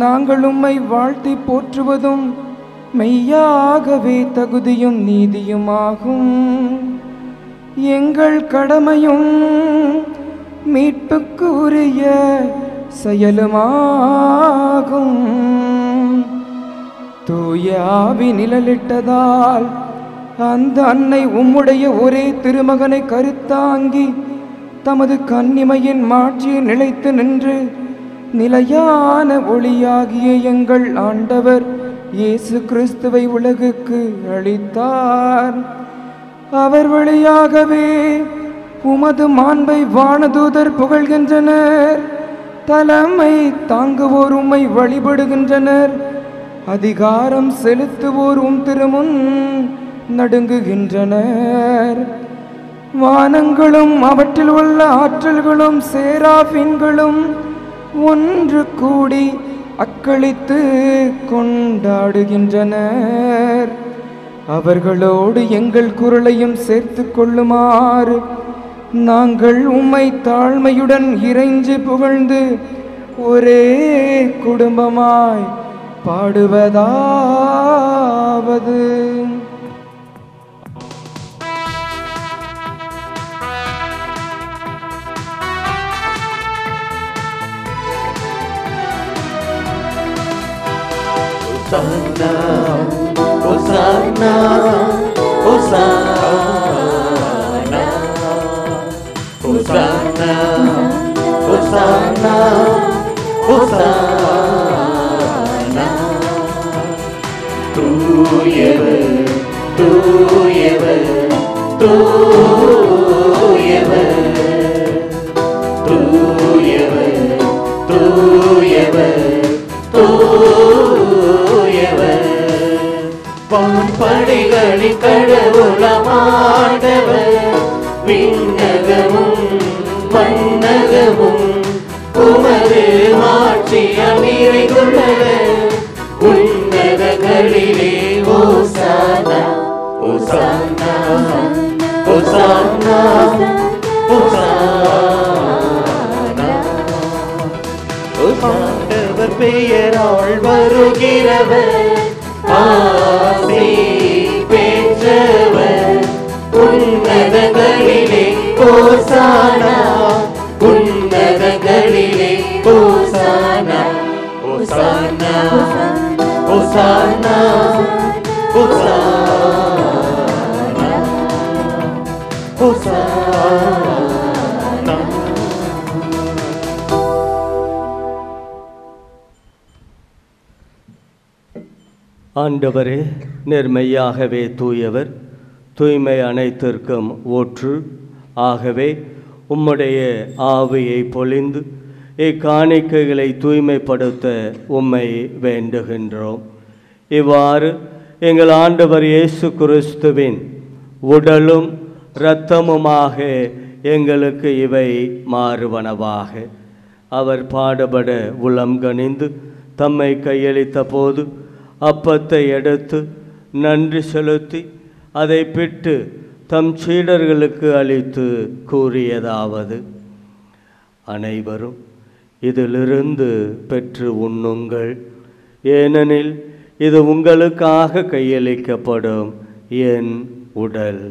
Speaker 6: நாங்கள் உம்மை வாழ்த்தி போற்றுவதும் மெய்யாகவே தகுதியும் நீதியுமாகும். எங்கள் கடமையும் மீட்புக்கு உரிய செயலுமாகும். தூய ஆவி நிழலிட்டதால் அந்த அன்னை உம்முடைய ஒரே திருமகனை கருத்தாங்கி தமது கன்னிமையின் மாட்சியை நிலைத்து நின்று நிலையான ஒளியாகிய எங்கள் ஆண்டவர் இயேசு கிறிஸ்துவை உலகுக்கு அளித்தார். அவர் வழியாகவே உமது மாண்பை வானதூதர் புகழ்கின்றனர். தலைமை தாங்குவோர் உம்மை வழிபடுகின்றனர். அதிகாரம் செலுத்துவோர் உம் திருமுன் நடுங்குகின்றனர். வானங்களும் அவற்றில் உள்ள ஆற்றல்களும் சேராபீன்களும் ஒன்று கூடி அக்களித்து கொண்டாடுகின்றனர். அவர்களோடு எங்கள் குரலையும் சேர்த்து கொள்ளுமாறு நாங்கள் உம்மை தாழ்மையுடன் இறைஞ்சி புகழ்ந்து ஒரே குடும்பமாய் பாடுவதாவது.
Speaker 1: Hosanna, Hosanna, Hosanna, Hosanna, Hosanna, Hosanna. தூயவர், தூயவர், தூயவர், தூயவர், தூயவர், தூயவர். வான்படைகளின் கடவுளமாண்டவர், விண்ணகமும் மண்ணகமும் உமது மாட்சியால் நிறைந்துள்ளன. உன்னதங்களிலே ஓசானா, ஓசானா, ஓசானா, ஓசானா. ஆண்டவர் பெயரால் வருகிறவர், ஆசி பெற்றவர். உன்னதங்களிலே ஓசானா, உன்னதங்களிலே ஓசானா.
Speaker 4: ஆண்டவரே, நேர்மையாகவே தூயவர், தூய்மை அனைத்திற்கும் ஊற்று. ஆகவே உம்முடைய ஆவியை பொழிந்து இக்காணிக்கைகளை தூய்மைப்படுத்த உம்மை வேண்டுகின்றோம். இவ்வாறு எங்கள் ஆண்டவர் இயேசு கிறிஸ்துவின் உடலும் இரத்தமுமாக எங்களுக்கு இவை மாறுவனவாக. அவர் பாடுபட உளம் கனிந்து தம்மை கையளித்த போது அப்பத்தை எடுத்து நன்றி செலுத்தி அதை பிட்டு தம் சீடர்களுக்கு அளித்து கூறியதாவது: அனைவரும் இதிலிருந்து பெற்று உண்ணுங்கள், ஏனெனில் இது உங்களுக்காக கையளிக்கப்படும் என் உடல்.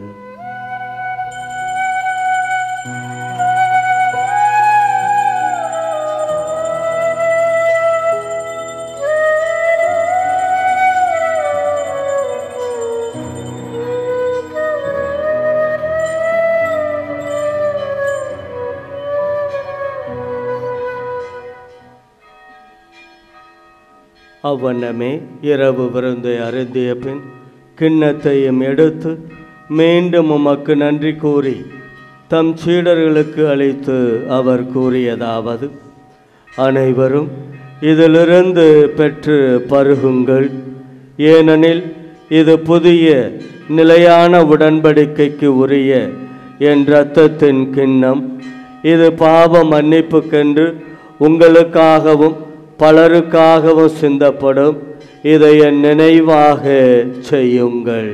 Speaker 4: அவ்வண்ணமே இரவு விருந்தை அருந்திய பின் கிண்ணத்தையும் எடுத்து மீண்டும் உமக்கு நன்றி கூறி தம் சீடர்களுக்கு அளித்து அவர் கூறியதாவது: அனைவரும் இதிலிருந்து பெற்று பருகுங்கள், ஏனெனில் இது புதிய நிலையான உடன்படிக்கைக்கு உரிய என் இரத்தத்தின் கிண்ணம். இது பாவ மன்னிப்புக்கென்று உங்களுக்காகவும் பலருக்காகவும் சிந்தப்படும். இதை என் நினைவாக செய்யுங்கள்.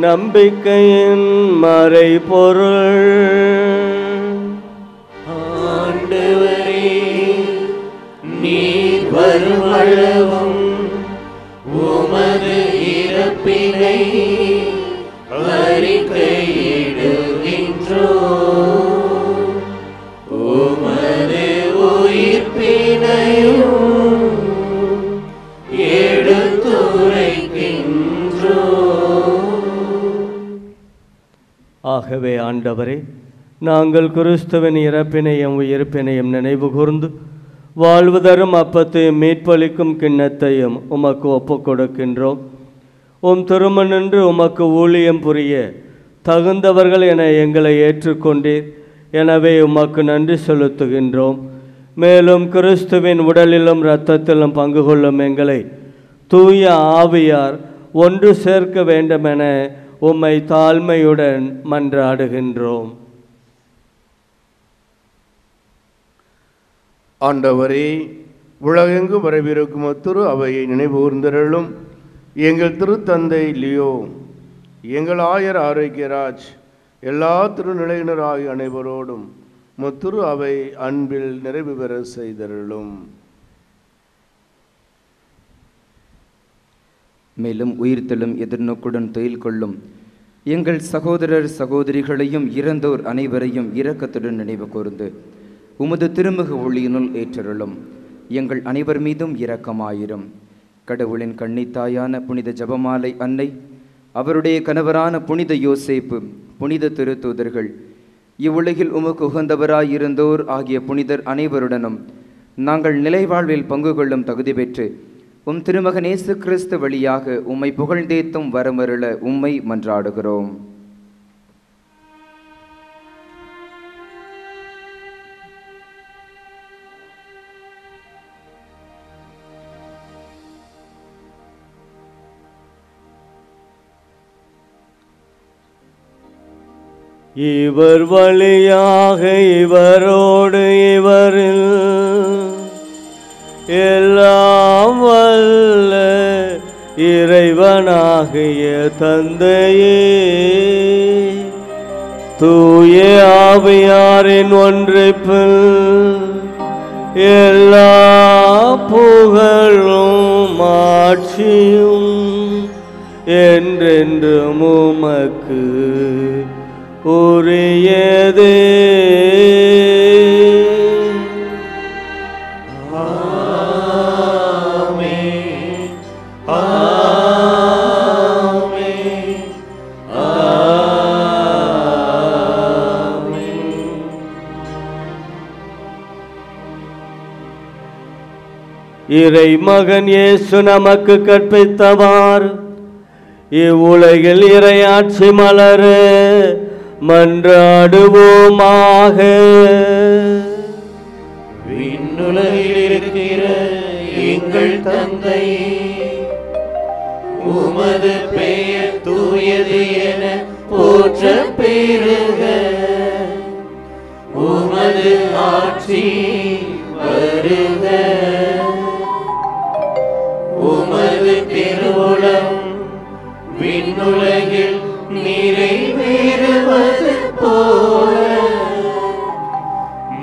Speaker 4: நம்பிக்கையின் மறைபொருள்.
Speaker 1: ஆண்டவரே, நீர் வருமளவும் உமது இறப்பினை அறிக்கையிடுகின்றோம், உமது உயிர்ப்பினையும் எடுத்துரைக்கின்றோம்.
Speaker 4: ஆகவே ஆண்டவரே, நாங்கள் கிறிஸ்துவின் இறப்பினையும் உயிர்ப்பினையும் நினைவு கூர்ந்து வாழ்வு தரும் அப்பத்தையும் மீட்பளிக்கும் கிண்ணத்தையும் உமக்கு ஒப்புக் கொடுக்கின்றோம். உம் திருமணின்று உமக்கு ஊழியம் புரிய தகுந்தவர்கள் என எங்களை ஏற்றுக்கொண்டீர். எனவே உமக்கு நன்றி செலுத்துகின்றோம். மேலும் கிறிஸ்துவின் உடலிலும் இரத்தத்திலும் பங்கு கொள்ளும் எங்களை தூய ஆவியார் ஒன்று சேர்க்க வேண்டுமென உம்மை தாழ்மையுடன் மன்றாடுகின்றோம்.
Speaker 2: ஆண்டவரே, உலகெங்கு வரவிருக்கும் திரு அவையை நினைவுகூர்ந்தருளும். எங்கள் திருத்தந்தை லியோ, எங்கள் ஆயர் ஆரோக்கியராஜ், எல்லா திருநிலையினர் ஆகிய அனைவரோடும் முத்திரு அவை அன்பில் நிறைவு பெற செய்தருளும்.
Speaker 6: மேலும் உயிர்த்தெழும் எதிர்நோக்குடன் தொழில் கொள்ளும் எங்கள் சகோதரர் சகோதரிகளையும் இறந்தோர் அனைவரையும் இரக்கத்துடன் நினைவு கூர்ந்து உமது திருமுக ஒளியினுள் ஏற்றருளும். எங்கள் அனைவர் மீதும் இரக்கமாயிரும். கடவுளின் கன்னித்தாயான புனித ஜெபமாலை அன்னை, அவருடைய கணவரான புனித யோசேப்பு, புனித திருத்தூதர்கள், இவ்வுலகில் உமக்கு உகந்தவராயிருந்தோர் ஆகிய புனிதர் அனைவருடனும் நாங்கள் நிலைவாழ்வில் பங்கு கொள்ளும் தகுதி பெற்று உம் திருமகன் இயேசு கிறிஸ்து வழியாக உம்மை புகழ்ந்தேத்தும் வரமருள உம்மை மன்றாடுகிறோம்.
Speaker 4: இவர் வழியாக இவரோடு இவரில் எல்லாம் வல்ல இறைவனாகிய தந்தையே, தூய ஆவியாரின் ஒன்றிப்பில் எல்லா புகழும் ஆட்சியும் என்றென்றும் உமக்கு உரியதே. இறை மகன் இயேசு நமக்கு கற்பித்தவாறு இவ்வுலகில் இறையாட்சி மலர மன்றாடுவோமாக.
Speaker 1: விண்ணுலகில் இருக்கிற எங்கள் தந்தை, உமது பெயர் தூயது என போற்ற பெறுக. உமது ஆட்சி வருக. உமது திருவுளம் விண்ணுலகில் நிறைவேறுவது போல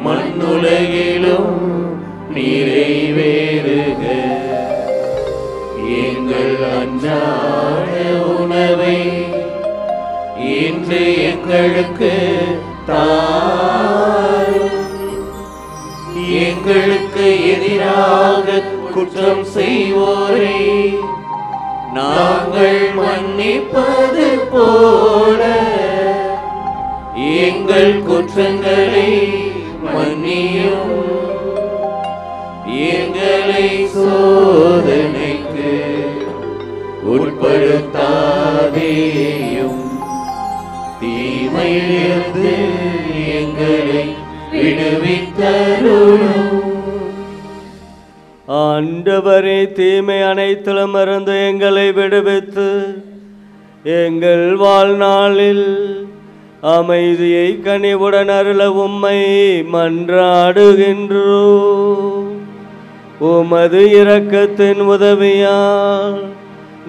Speaker 1: மண்ணுலகிலும் நிறைவேறுக. எங்கள் அன்றாட உணவை இன்று எங்களுக்கு தாரும். எங்களுக்கு எதிராக குற்றம் செய்வோரை நாங்கள் மன்னிப்பது போல எங்கள் குற்றங்களை மன்னியும். எங்களை சோதனைக்கு உட்படுத்தாதேயும், தீமையிலிருந்து எங்களை விடுவித்தருளும்.
Speaker 4: ஆண்டவரே, தீமை அனைத்திலும் இருந்து எங்களை விடுவித்து எங்கள் வாழ்நாளில் அமைதியை கனிவுடன் அருள உம்மை மன்றாடுகின்றோம். உமது இரக்கத்தின் உதவியால்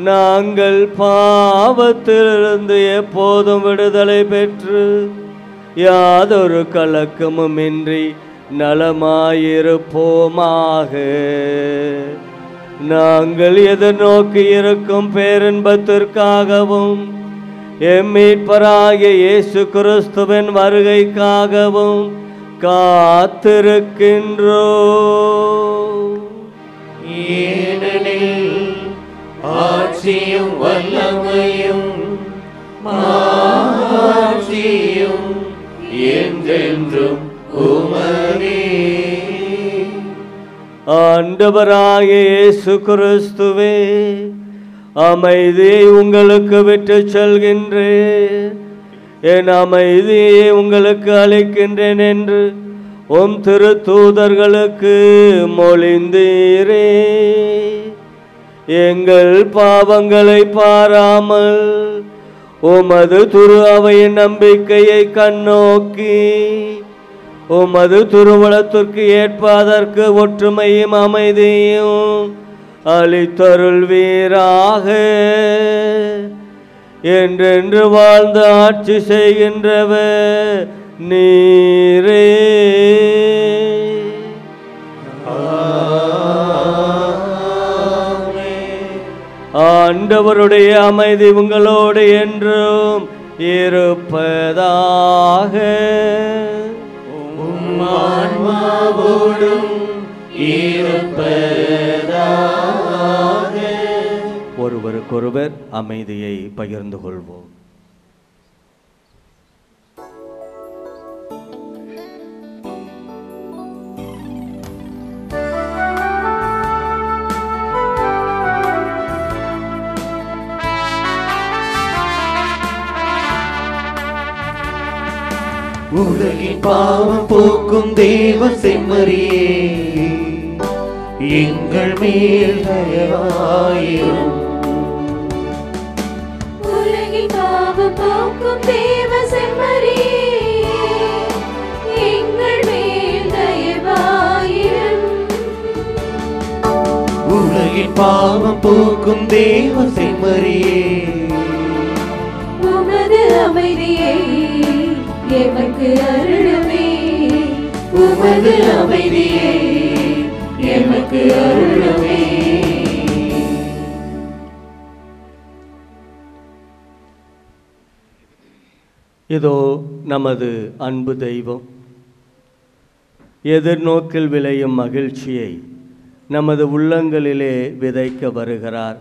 Speaker 4: நாங்கள் பாவத்திலிருந்து எப்போதும் விடுதலை பெற்று யாதொரு கலக்கமும் இன்றி நலமாயிருப்போமாக. நாங்கள் எதிர்நோக்கி இருக்கும் பேரின்பத்திற்காகவும் எம்மீட்பராகிய இயேசு கிறிஸ்துவின் வருகைக்காகவும் காத்திருக்கின்றோம்.
Speaker 1: ஏனெனில் ஆட்சியும் வல்லமையும் மாட்சியும் என்றென்றும் உமதே.
Speaker 4: ஆண்டவராகிய இயேசு கிறிஸ்துவே, அமைதியை உங்களுக்கு விட்டு செல்கின்றேன், என் அமைதியை உங்களுக்கு அளிக்கின்றேன் என்று உம் திருத்தூதர்களுக்கு மொழிந்தீரே. எங்கள் பாவங்களை பாராமல் உமது துரு அவையின் நம்பிக்கையை கண்ணோக்கி உமது திருவுளத்திற்கு ஏற்ப அதற்கு ஒற்றுமையும் அமைதியும் அளித்தருள்வீராக. என்றென்று வாழ்ந்து ஆட்சி செய்கின்றவர் நீரே. ஆண்டவருடைய அமைதி உங்களோடு என்றும் இருப்பதாக.
Speaker 1: ஆன்மாவோடும் இருப்பதாக.
Speaker 4: ஒருவருக்கொருவர் அமைதியை பகிர்ந்து கொள்வோம்.
Speaker 1: உலகின் பாவம் போக்கும் தேவ செம்மறியே, எங்கள் மேல் தயவாயிரும்.
Speaker 13: உலகின் பாவம் போக்கும் தேவ செம்மறியே, எங்கள் மேல் தயவாயிரும்.
Speaker 1: உலகின் பாவம் போக்கும் தேவ செம்மறியே,
Speaker 13: உமது அமைதியை எமக்கு அருளுமே. உமது அமைதியே எமக்கு அருளுமே.
Speaker 4: இதோ நமது அன்பு தெய்வம் எதிர்நோக்கில் விளையும் மகிழ்ச்சியை நமது உள்ளங்களிலே விதைக்க வருகிறார்.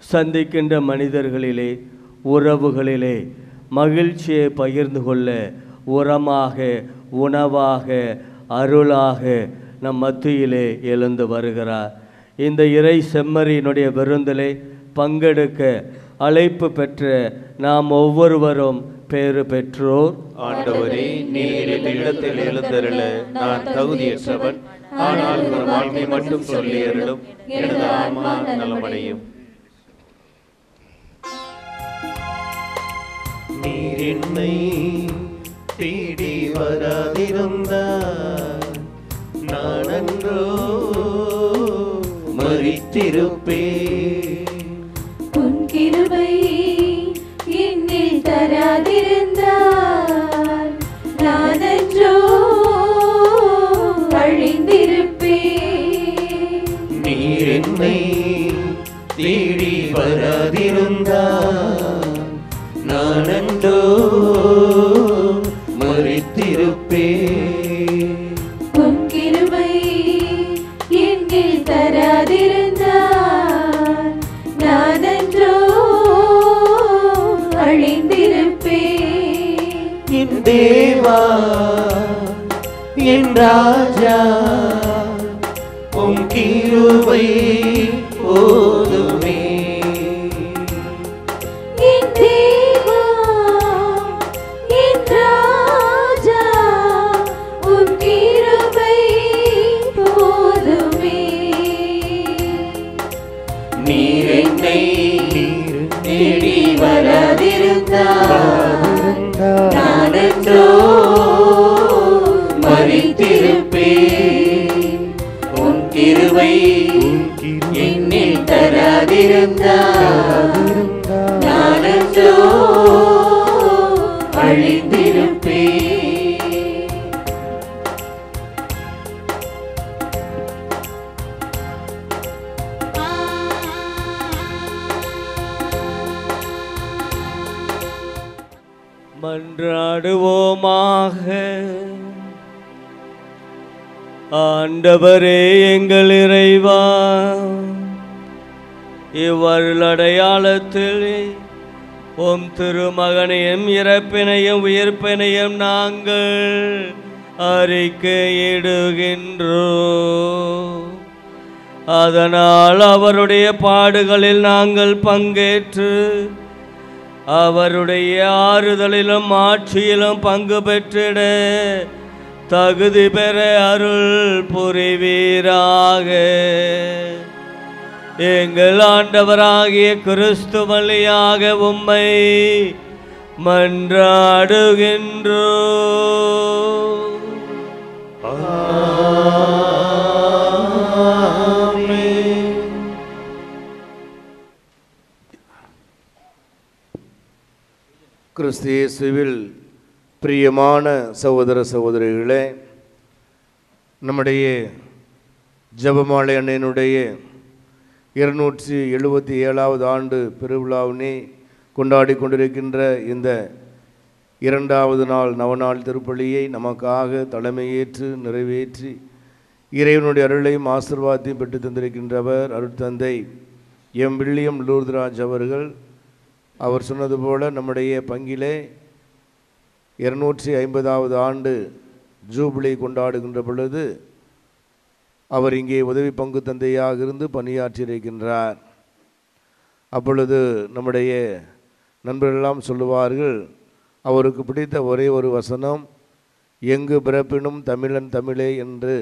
Speaker 4: சந்திக்கின்ற மனிதர்களிலே, உறவுகளிலே மகிழ்ச்சியை பகிர்ந்து கொள்ள உரமாக, உணவாக, அருளாக நம் மத்தியிலே எழுந்து வருகிறார். இந்த இறை செம்மறியினுடைய விருந்திலே பங்கெடுக்க அழைப்பு பெற்ற நாம் ஒவ்வொருவரும் பேறு பெற்றோர்.
Speaker 1: ஆண்டவரே, நீர் இந்த இடத்தில் எழுந்தருள நான் தகுதியற்றவன். ஆனால் ஒரு வார்த்தை மட்டும் சொல்லி அருளும், எனது ஆன்மா நலமடையும். நீர் என்னை தேடி வராதிருந்தால் நான் அன்றோ மரித்திருப்பேன்.
Speaker 13: உன் கிருபை என்னில் தராதிருந்தால் நான் அன்றோ அழிந்திருப்பேன்.
Speaker 1: நீர் என்னை தேடி வராதிருந்தால் நான் அன்றோ மரித்திருப்பேன்.
Speaker 13: உன் கிருபை என்னில் தராதிருந்தால் நான் அன்றோ அழிந்திருப்பேன்.
Speaker 1: என் தேவா, என் ராஜா, உம் கிருபை போதுமே.
Speaker 13: என் தேவா, என் ராஜா, உம் கிருபை போதுமே.
Speaker 1: நீர் என்னை தேடி வராதிருந்தால் நான் என்றோ மரித்திருப்பேன். உன் கிருபை என்னில் தராதிருந்தால் நான் என்றோ அழிந்திருப்பேன்.
Speaker 4: மன்றாடுவோமாக. ஆண்டவரே எங்கள் இறைவா, இவ்வருள் அடையாளத்தில் உம் திருமகனையும் இறப்பினையும் உயிர்ப்பினையும் நாங்கள் அறிக்கையிடுகின்றோம். அதனால் அவருடைய பாடுகளில் நாங்கள் பங்கேற்று அவருடைய ஆறுதலிலும் ஆட்சியிலும் பங்கு பெற்றிட தகுதி பெற அருள் புரிவீராக. எங்கள் ஆண்டவராகிய கிறிஸ்து வழியாக உம்மை மன்றாடுகின்றோம்.
Speaker 2: கிறிஸ்து இயேசுவில் பிரியமான சகோதர சகோதரிகளே, நம்முடைய ஜெபமாலை அன்னையினுடைய 277வது ஆண்டு பெருவிழாவினை கொண்டாடி கொண்டிருக்கின்ற இந்த 2வது நாள் நவநாள் திருப்பலியை நமக்காக தலைமையேற்று நிறைவேற்றி இறைவனுடைய அருளையும் ஆசீர்வாதத்தையும் பெற்று தந்திருக்கின்றவர் அருட்தந்தை எம் வில்லியம் லூர்தராஜ் அவர்கள். அவர் சொன்னது போல நம்முடைய பங்கிலே 250வது ஆண்டு ஜூபிலி கொண்டாடுகின்ற பொழுது அவர் இங்கே உதவி பங்கு தந்தையாக இருந்து பணியாற்றியிருக்கின்றார். அப்பொழுது நம்முடைய நண்பர்களெல்லாம் சொல்லுவார்கள், அவருக்கு பிடித்த ஒரே ஒரு வசனம், எங்கு பிறப்பினும் தமிழன் தமிழே என்று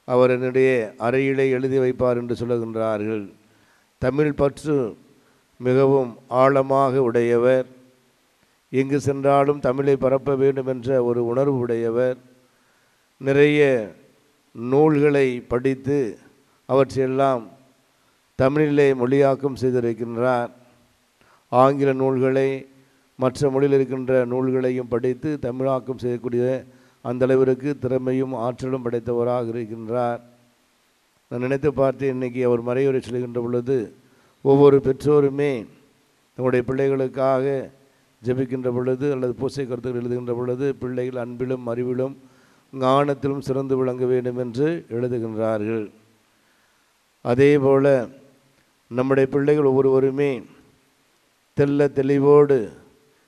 Speaker 2: அவர் என்னுடைய அறையிலே எழுதி வைப்பார் என்று சொல்லுகின்றார்கள். தமிழ் பற்று மிகவும் ஆழமாக உடையவர். எங்கு சென்றாலும் தமிழை பரப்ப வேண்டும் என்ற ஒரு உணர்வு உடையவர். நிறைய நூல்களை படித்து அவற்றையெல்லாம் தமிழிலே மொழியாக்கம் செய்திருக்கின்றார். ஆங்கில நூல்களை மற்ற மொழியில் இருக்கின்ற நூல்களையும் படித்து தமிழாக்கம் செய்யக்கூடிய அந்த அளவிற்கு திறமையும் ஆற்றலும் படைத்தவராக இருக்கின்றார். நான் நினைத்து பார்த்தேன், இன்றைக்கி அவர் மறையுரை சொல்கின்ற பொழுது ஒவ்வொரு பெற்றோருமே தங்களுடைய பிள்ளைகளுக்காக ஜெபிக்கின்ற பொழுது அல்லது பூசை கருத்துக்கள் எழுதுகின்ற பொழுது பிள்ளைகள் அன்பிலும் அறிவிலும் ஞானத்திலும் சிறந்து விளங்க வேண்டும் என்று எழுதுகின்றார்கள். அதே போல் நம்முடைய பிள்ளைகள் ஒவ்வொருவருமே தெல்ல தெளிவோடு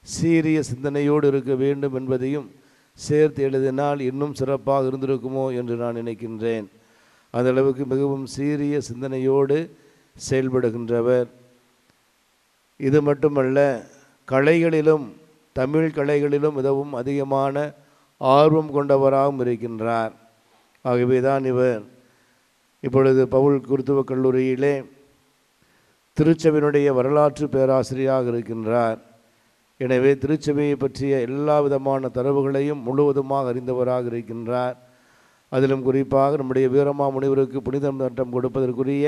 Speaker 2: சீரிய சிந்தனையோடு இருக்க வேண்டும் என்பதையும் சேர்த்து எழுதினால் இன்னும் சிறப்பாக இருந்திருக்குமோ என்று நான் நினைக்கின்றேன். அந்த அளவுக்கு மிகவும் சீரிய சிந்தனையோடு செயல்படுகின்றவர். இது மட்டுமல்ல, கலைகளிலும் தமிழ் கலைகளிலும் மிகவும் அதிகமான ஆர்வம் கொண்டவராகவும் இருக்கின்றார். ஆகவே தான் இவர் இப்பொழுது பவுல் குருத்துவக் கல்லூரியிலே திருச்சபையினுடைய வரலாற்று பேராசிரியராக இருக்கின்றார். எனவே திருச்சபையை பற்றிய எல்லா விதமான தரவுகளையும் முழுவதுமாக அறிந்தவராக இருக்கின்றார். அதிலும் குறிப்பாக நம்முடைய வீரமா முனிவருக்கு புனித பட்டம் கொடுப்பதற்குரிய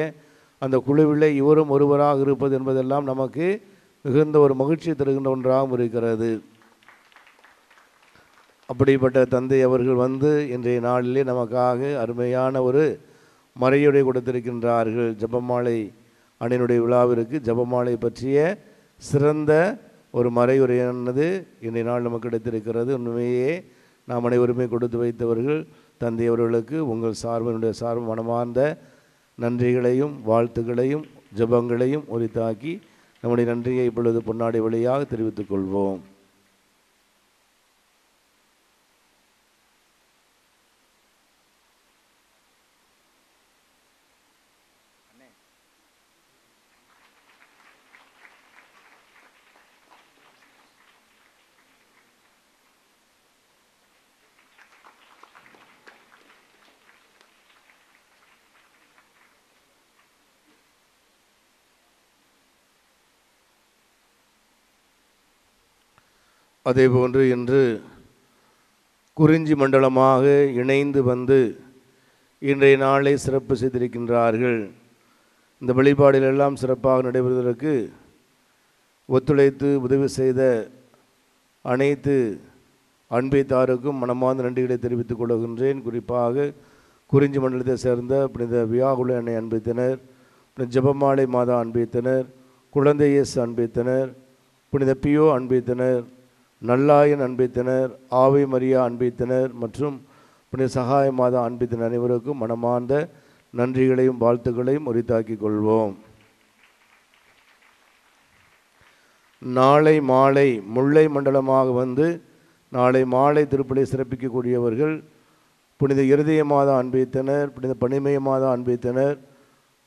Speaker 2: அந்த குழுவிலே இவரும் ஒருவராக இருப்பது என்பதெல்லாம் நமக்கு மிகுந்த ஒரு மகிழ்ச்சி தருகின்ற ஒன்றாகவும் இருக்கிறது. அப்படிப்பட்ட தந்தை அவர்கள் வந்து இன்றைய நாளிலே நமக்காக அருமையான ஒரு மறையுரை கொடுத்திருக்கின்றார்கள். ஜெபமாலை அணியினுடைய விழாவிற்கு ஜெபமாலை பற்றிய சிறந்த ஒரு மறையுரையானது இன்றைய நாள் நமக்கு கிடைத்திருக்கிறது. உண்மையே நாம் அனைவருமே கொடுத்து வைத்தவர்கள். தந்தை அவர்களுக்கு உங்கள் சார்பினுடைய சார்பு மனமார்ந்த நன்றிகளையும் வாழ்த்துக்களையும் ஜெபங்களையும் உரித்தாக்கி நம்முடைய நன்றியை இப்பொழுது பொன்னாடை வழியாக தெரிவித்துக் கொள்வோம். அதேபோன்று இன்று குறிஞ்சி மண்டலமாக இணைந்து வந்து இன்றைய நாளை சிறப்பு செய்திருக்கின்றார்கள். இந்த வழிபாடுகளெல்லாம் சிறப்பாக நடைபெறுவதற்கு ஒத்துழைத்து உதவி செய்த அனைத்து அன்பைத்தாருக்கும் மனமார்ந்த நன்றிகளை தெரிவித்துக் கொள்கின்றேன். குறிப்பாக குறிஞ்சி மண்டலத்தை சேர்ந்த புனித வியாகுல அன்னை அன்பைத்தனர், புனித ஜெபமாலை மாதா அன்பைத்தனர், குழந்தை இயேசு அன்பைத்தனர், புனித பியோ அன்பைத்தனர், நல்லாயன் அன்பைத்தனர், ஆவை மரியா அன்பைத்தனர் மற்றும் புனித சகாய மாதா அன்பைத்தனர் அனைவருக்கும் மனமார்ந்த நன்றிகளையும் வாழ்த்துக்களையும் உரித்தாக்கிக் கொள்வோம். நாளை மாலை முல்லை மண்டலமாக வந்து நாளை மாலை திருப்பலி சிறப்பிக்கக்கூடியவர்கள் புனித இருதய மாதா அன்பைத்தனர், புனித பனிமய மாதா அன்பைத்தனர்,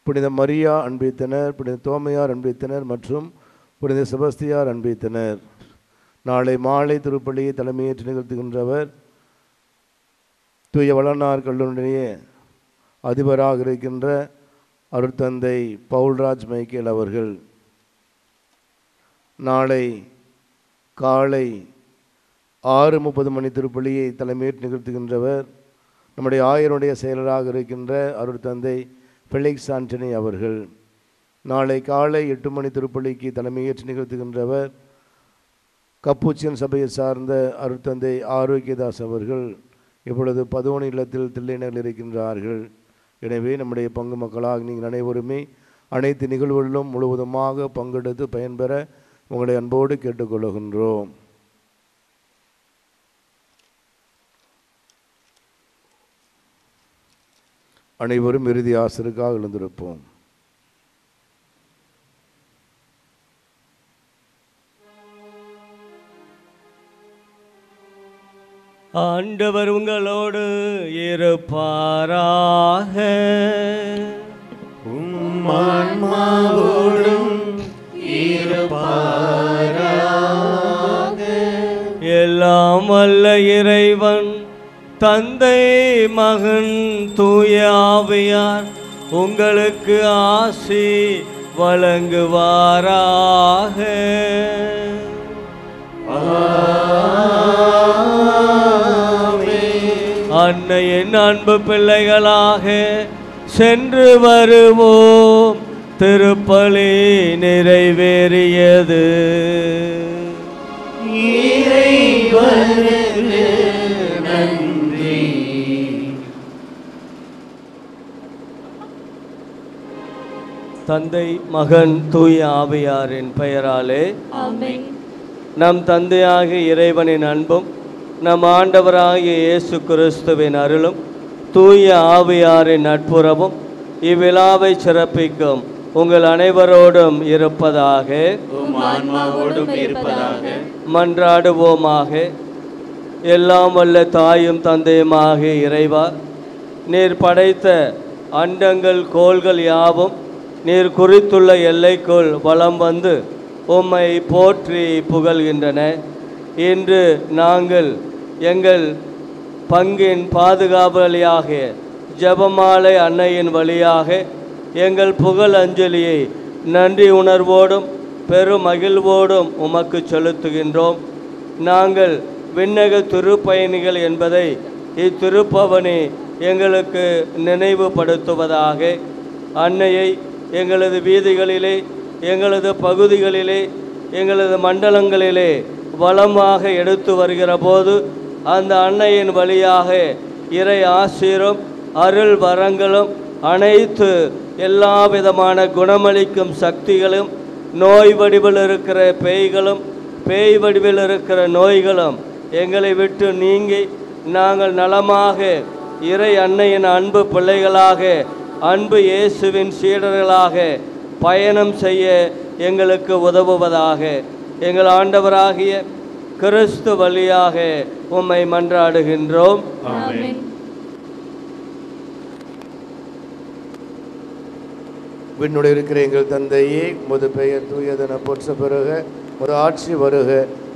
Speaker 2: புனித மரியா அன்பைத்தனர், புனித தோமையார் அன்பைத்தனர் மற்றும் புனித செபஸ்தியார் அன்பைத்தனர். நாளை மாலை திருப்பலியை தலைமையேற்று நிகழ்த்துகின்றவர் தூய வளனார் கல்லூரியுடைய அதிபராக இருக்கின்ற அருட்தந்தை பவுல்ராஜ் மைக்கேல் அவர்கள். நாளை காலை 6:30 மணி திருப்பலியை தலைமையேற்று நிகழ்த்துகின்றவர் நம்முடைய ஆயருடைய செயலராக இருக்கின்ற அருட்தந்தை ஃபெலிக்ஸ் ஆண்டனி அவர்கள். நாளை காலை 8 மணி திருப்பலிக்கு தலைமையேற்று நிகழ்த்துகின்றவர் கப்பூச்சியன் சபையை சார்ந்த அருட்தந்தை ஆரோக்கியதாஸ் அவர்கள். இப்பொழுது 11 இல்லத்தில் தில்லைநகரில் இருக்கின்றார்கள். எனவே நம்முடைய பங்கு மக்களாக நீங்கள் அனைவருமே அனைத்து நிகழ்வுகளிலும் முழுவதுமாக பங்கெடுத்து பயன்பெற உங்களை அன்போடு கேட்டுக்கொள்கின்றோம். அனைவரும் இறுதி ஆசிரியருக்காக எழுந்திருப்போம்.
Speaker 4: ஆண்டவர் உங்களோடு இருப்பாராக.
Speaker 1: ஆன்மாவோடும் இருப்பாராக.
Speaker 4: எல்லாம் வல்ல இறைவன் தந்தை மகன் தூய ஆவியார் உங்களுக்கு ஆசி வழங்குவாராக. அன்னையின் அன்பு பிள்ளைகளாக சென்று வருவோம். திருப்பலி நிறைவேறியது.
Speaker 1: இறைவனுக்கு நன்றி.
Speaker 4: தந்தை, மகன், தூய ஆவியாரின் பெயராலே
Speaker 13: ஆமென்.
Speaker 4: நம் தந்தையாகிய இறைவனின் அன்பும் நம் ஆண்டவராகிய இயேசு கிறிஸ்துவின் அருளும் தூய ஆவியாரின் நட்புறவும் இவ்விழாவை சிறப்பிக்கும் உங்கள் அனைவரோடும் இருப்பதாக.
Speaker 1: உம் ஆன்மாவோடும் இருப்பதாக.
Speaker 4: மன்றாடுவோமாக. எல்லாம் வல்ல தாயும் தந்தையுமாகிய இறைவா, நீர் படைத்த அண்டங்கள் கோள்கள் யாவும் நீர் குறித்துள்ள எல்லைக்குள் வலம் வந்து உம்மை போற்றி புகழ்கின்றன. இன்று நாங்கள் எங்கள் பங்கின் பாதுகாவலியாக ஜெபமாலை அன்னையின் வழியாக எங்கள் புகழ் அஞ்சலியை நன்றி உணர்வோடும் பெரும் மகிழ்வோடும் உமக்கு செலுத்துகின்றோம். நாங்கள் விண்ணக திருப்பயணிகள் என்பதை இத்திருப்பவனி எங்களுக்கு நினைவுபடுத்துவதாக. அன்னையை எங்களது வீதிகளிலே, எங்களது பகுதிகளிலே, எங்களது மண்டலங்களிலே வளமாக எடுத்து வருகிற போது அந்த அன்னையின் வழியாக இறை ஆசீரும் அருள் வரங்களும் அனைத்து எல்லா விதமான குணமளிக்கும் சக்திகளும், நோய் வடிவில் இருக்கிற பேய்களும் பேய் வடிவில் இருக்கிற நோய்களும் எங்களை விட்டு நீங்கி நாங்கள் நலமாக இறை அன்னையின் அன்பு பிள்ளைகளாக, அன்பு இயேசுவின் சீடர்களாக பயணம் செய்ய எங்களுக்கு உதவுவதாக. எங்கள் ஆண்டவராகிய கிறிஸ்து வழியாக உம்மை மன்றாடுகின்றோம்.
Speaker 1: ஆமென்.
Speaker 2: விண்ணுடைய இருக்கிற எங்கள் தந்தையே, உமது பெயர் தூயதென போற்ற பெறுக, உமது ஆட்சி வருக,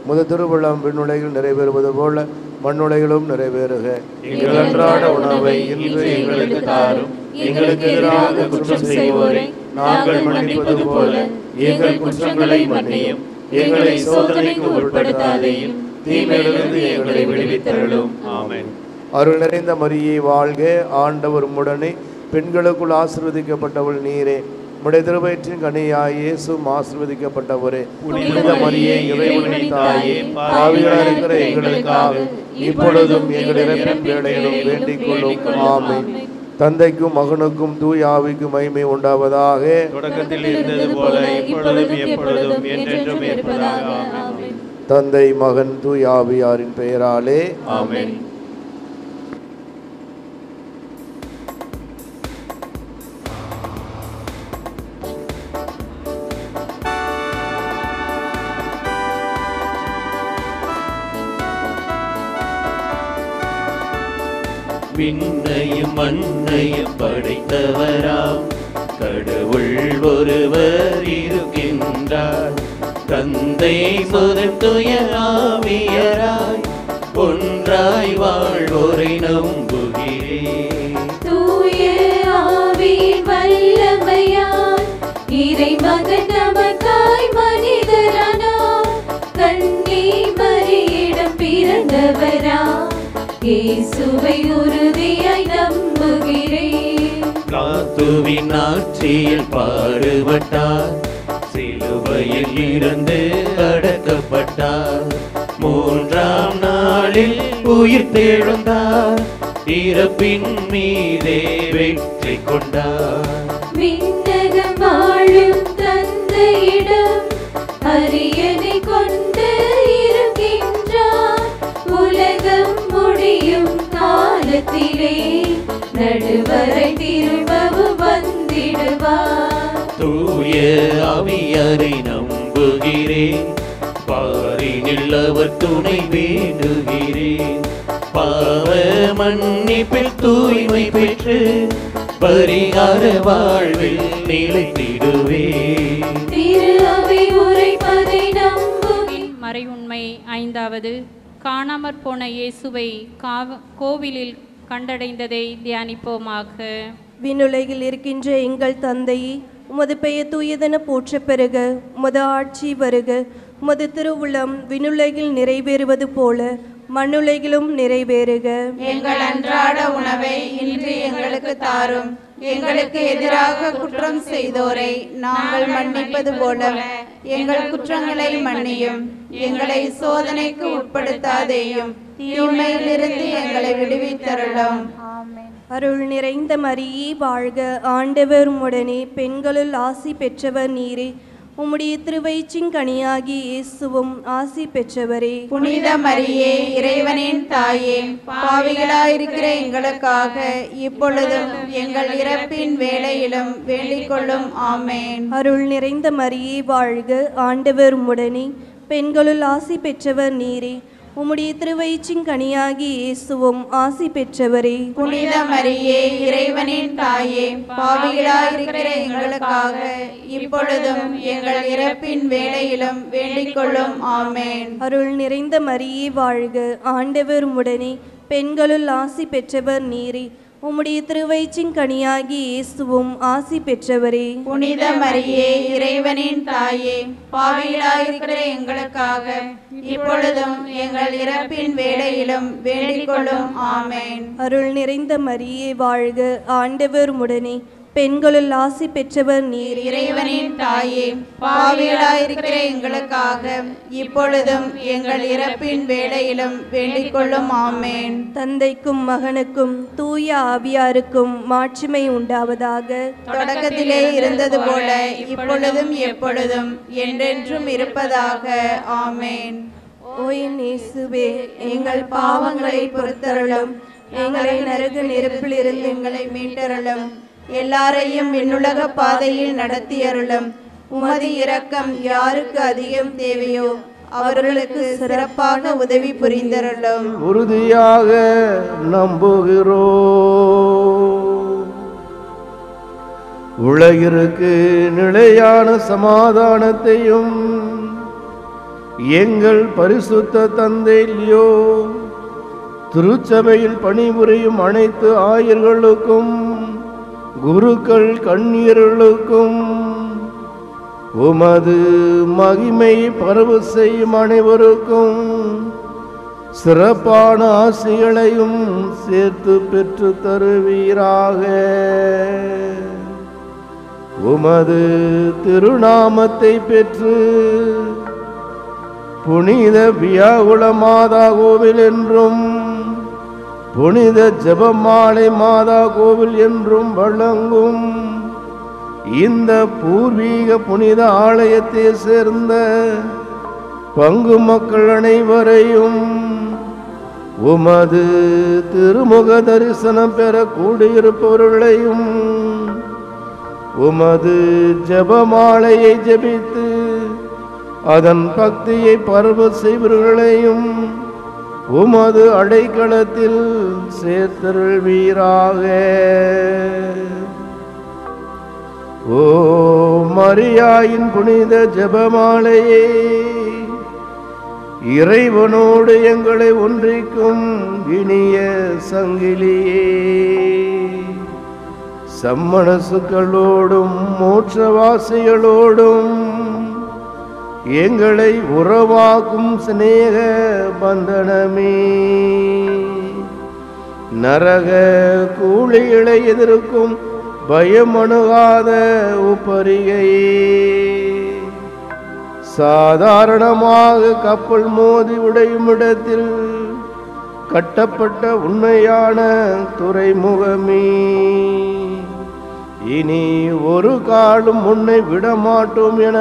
Speaker 2: உமது திருவுள்ளம் விண்ணுலகில் நிறைவேறுவது போல மண்ணுலகிலும் நிறைவேறுக.
Speaker 1: எங்கள் அன்றாட உணவை இன்று எங்களுக்கு தாரும். எங்களுக்கு எதிராக குற்றம் செய்வோரை நாங்கள் மன்னிப்பது போல எங்கள் குற்றங்களை மன்னியும். எங்களை சோதனைக்கு உட்படுத்தாதேயும், தீமையிலிருந்து எங்களை விடுவித்தருளும். ஆமென்.
Speaker 2: அருள் நிறைந்த மரியே வாழ்க, ஆண்டவர் உம்முடனே, பெண்களுக்குள் ஆசீர்வதிக்கப்பட்டவள் நீரே, உம்முடைய திருவயிற்றின் கனியாய் இயேசுவும் ஆசீர்வதிக்கப்பட்டவரே. புனித மரியே, இறைவனின் தாயே, பாவிகளாய் இருக்கிற எங்களுக்காக இப்பொழுதும் எங்கள் இறப்பின் வேளையிலும் வேண்டிக் கொள்ளும். ஆமென். தந்தைக்கும் மகனுக்கும் தூய ஆவிக்கும் மகிமை உண்டாவதாக.
Speaker 1: தொடக்கத்தில் இருந்தது போல இப்பொழுதும் எப்பொழுதும் என்றென்றும் இருப்பதாக. ஆமென்.
Speaker 2: தந்தை, மகன், தூய ஆவியாரின் பெயராலே
Speaker 1: ஆமென். விண்ணையும் மண்ணையும் படைத்தவராம் கடவுள் ஒருவர் இருக்கின்றார். தந்தை, மகன், தூய ஆவியராய் ஒன்றாய் வாழ்வோரை நம்புகிறேன்.
Speaker 13: தூய ஆவியின் வல்லமையால் இறைமகன் நமக்காய் மனிதரானார். கன்னி மரியிடம் பிறந்தவராம் இயேசுவை உறுதியாய் நம்புகிறேன்.
Speaker 1: பிலாத்துவின் ஆட்சியில் பாடுபட்டார், சிலுவையில் இருந்து அடக்கப்பட்டார். மூன்றாம் நாளில் உயிர் தெழுந்தார், இறப்பின் மீதே வெற்றி கொண்டார்.
Speaker 13: விண்ணகம் வாழும் தந்தையிடம் அரியணை கொண்டு இருக்கின்றார். உலகம் முடியும் காலத்திலே நடுவரை திரும்பவும் வந்திடுவார்.
Speaker 1: தூய ஆவியாரை நம்புகிறேன், பாரினில் அவர் துணை வேண்டுகிறேன். பாவ மன்னிப்பில் தூய்மை பெற்று பரிகார வாழ்வில் நிலைத்திடுவேன்.
Speaker 13: திரு அவை உரைப்பதை நம்புகிறேன்.
Speaker 14: மறையுண்மை ஐந்தாவது. காணாமற் போன இயேசுவை கோவிலில் கண்டடைந்ததை தியானிப்போமாக.
Speaker 15: விண்ணுலகில் இருக்கின்ற எங்கள் தந்தையே, உமது பெயர் தூயதென போற்ற பெறுக, உமது ஆட்சி வருக, உமது திருவுள்ளம் விண்ணுலகில் நிறைவேறுவது போல மண்ணுலகிலும் நிறைவேறுக.
Speaker 16: எங்கள் அன்றாட உணவை இன்று எங்களுக்கு தாரும். எங்களுக்கு எதிராக குற்றம் செய்தோரை நாங்கள் மன்னிப்பது போல எங்கள் குற்றங்களை மன்னியும். எங்களை சோதனைக்கு உட்படுத்தாதேயும், தீமையிலிருந்து எங்களை விடுவித்தருளும்.
Speaker 15: அருள் நிறைந்த மரியே வாழ்க, ஆண்டவர் உம்முடனே, பெண்களுள் ஆசி பெற்றவர் நீரே. உம்முடைய திருவயிற்றின் கனியாகி இயேசுவும் ஆசி பெற்றவரே.
Speaker 16: புனித மரியே, இறைவனின் தாயே, பாவிகளாயிருக்கிற எங்களுக்காக இப்பொழுதும் எங்கள் இறப்பின் வேளையிலும் வேண்டிக் கொள்ளும். ஆமேன்.
Speaker 15: அருள் நிறைந்த மரியே வாழ்க, ஆண்டவர் உம்முடனே, பெண்களுள் ஆசி பெற்றவர் நீரே. உம்முடைய திருவயிற்றின் கனியாகி இயேசுவும் ஆசி பெற்றவரே.
Speaker 16: புனித மரியே, இறைவனின் தாயே, பாவிகளாயிருக்கிற எங்களுக்காக இப்பொழுதும் எங்கள் இறப்பின் வேளையிலும் வேண்டிக் கொள்ளும். ஆமேன்.
Speaker 15: அருள் நிறைந்த மரியே வாழ்க, ஆண்டவர் உம்முடனே, பெண்களுள் ஆசி பெற்றவர் நீரே. உம்முடைய திருவயிற்றின் கனியாகி இயேசுவும் ஆசி பெற்றவரே.
Speaker 16: புனித மரியே, இறைவனின் தாயே, பாவிகளாயிருக்கிற எங்களுக்காக இப்பொழுதும் எங்கள் இறப்பின் வேளையிலும் வேண்டிக் கொள்ளும். ஆமேன்.
Speaker 15: அருள் நிறைந்த மரியே வாழ்க, ஆண்டவர் உம்முடனே, பெண்களுள் ஆசி பெற்றவர் நீர்.
Speaker 16: இறைவனின் தாயே, பாவிகளாயிருக்கிற எங்களுக்காக இப்பொழுதும் எங்கள் இறப்பின் வேளையிலும் வேண்டிக் கொள்ளும். ஆமேன்.
Speaker 15: தந்தைக்கும் மகனுக்கும் தூய ஆவியாருக்கும் மாட்சிமை உண்டாவதாக.
Speaker 16: தொடக்கத்திலே இருந்தது போல இப்பொழுதும் எப்பொழுதும் என்றென்றும் இருப்பதாக. ஆமேன்.
Speaker 15: ஓ என் இயேசுவே, எங்கள் பாவங்களை பொறுத்தருளும். எங்களை நரக நெருப்பிலிருந்து எங்களை மீட்டருளும்.
Speaker 16: எல்லாரையும் விண்ணுலக பாதையில் நடத்தியருளும். உமது இரக்கம் யாருக்கு அதிகம் தேவையோ அவர்களுக்கு சிறப்பாக உதவி புரிந்தருளும்.
Speaker 2: உறுதியாக நம்புகிறோம். உலகிற்கு நிலையான சமாதானத்தையும் எங்கள் பரிசுத்த தந்தை லியோ திருச்சபையில் பணிபுரியும் அனைத்து ஆயர்களுக்கும் குருக்கள் கண்ணீர்களுக்கும் உமது மகிமை பரவு செய்யும் அனைவருக்கும் சிறப்பான ஆசிகளையும் சேர்த்து பெற்று தருவீராக. உமது திருநாமத்தை பெற்று புனித வியாகுல மாதா கோவில் என்றும் புனித ஜெபமாலை மாதா கோவில் என்றும் வழங்கும் இந்த பூர்வீக புனித ஆலயத்தை சேர்ந்த பங்கு மக்கள் அனைவரையும் உமது திருமுக தரிசனம் பெற கூடியிருப்பவர்களையும் உமது ஜெபமாலையை ஜெபித்து அதன் பக்தியை பரவ செய்வர்களையும் உமது அடைக்கலத்தில் சேர்த்தருள்வீராக. ஓ மரியாயின் புனித ஜெபமாலையே, இறைவனோடு எங்களை ஒன்றிக்கும் இனிய சங்கிலியே, சம்மணசுக்களோடும் மோட்சவாசிகளோடும் எங்களை உறவாக்கும் சிநேக பந்தனமே, நரக கூலிகளை எதிர்க்கும் பயமணுகாத உப்பரிகையே, சாதாரணமாக கப்பல் மோதி உடையும் இடத்தில் கட்டப்பட்ட உண்மையான துறைமுகமே, இனி ஒரு காலம் உன்னை விடமாட்டோம் என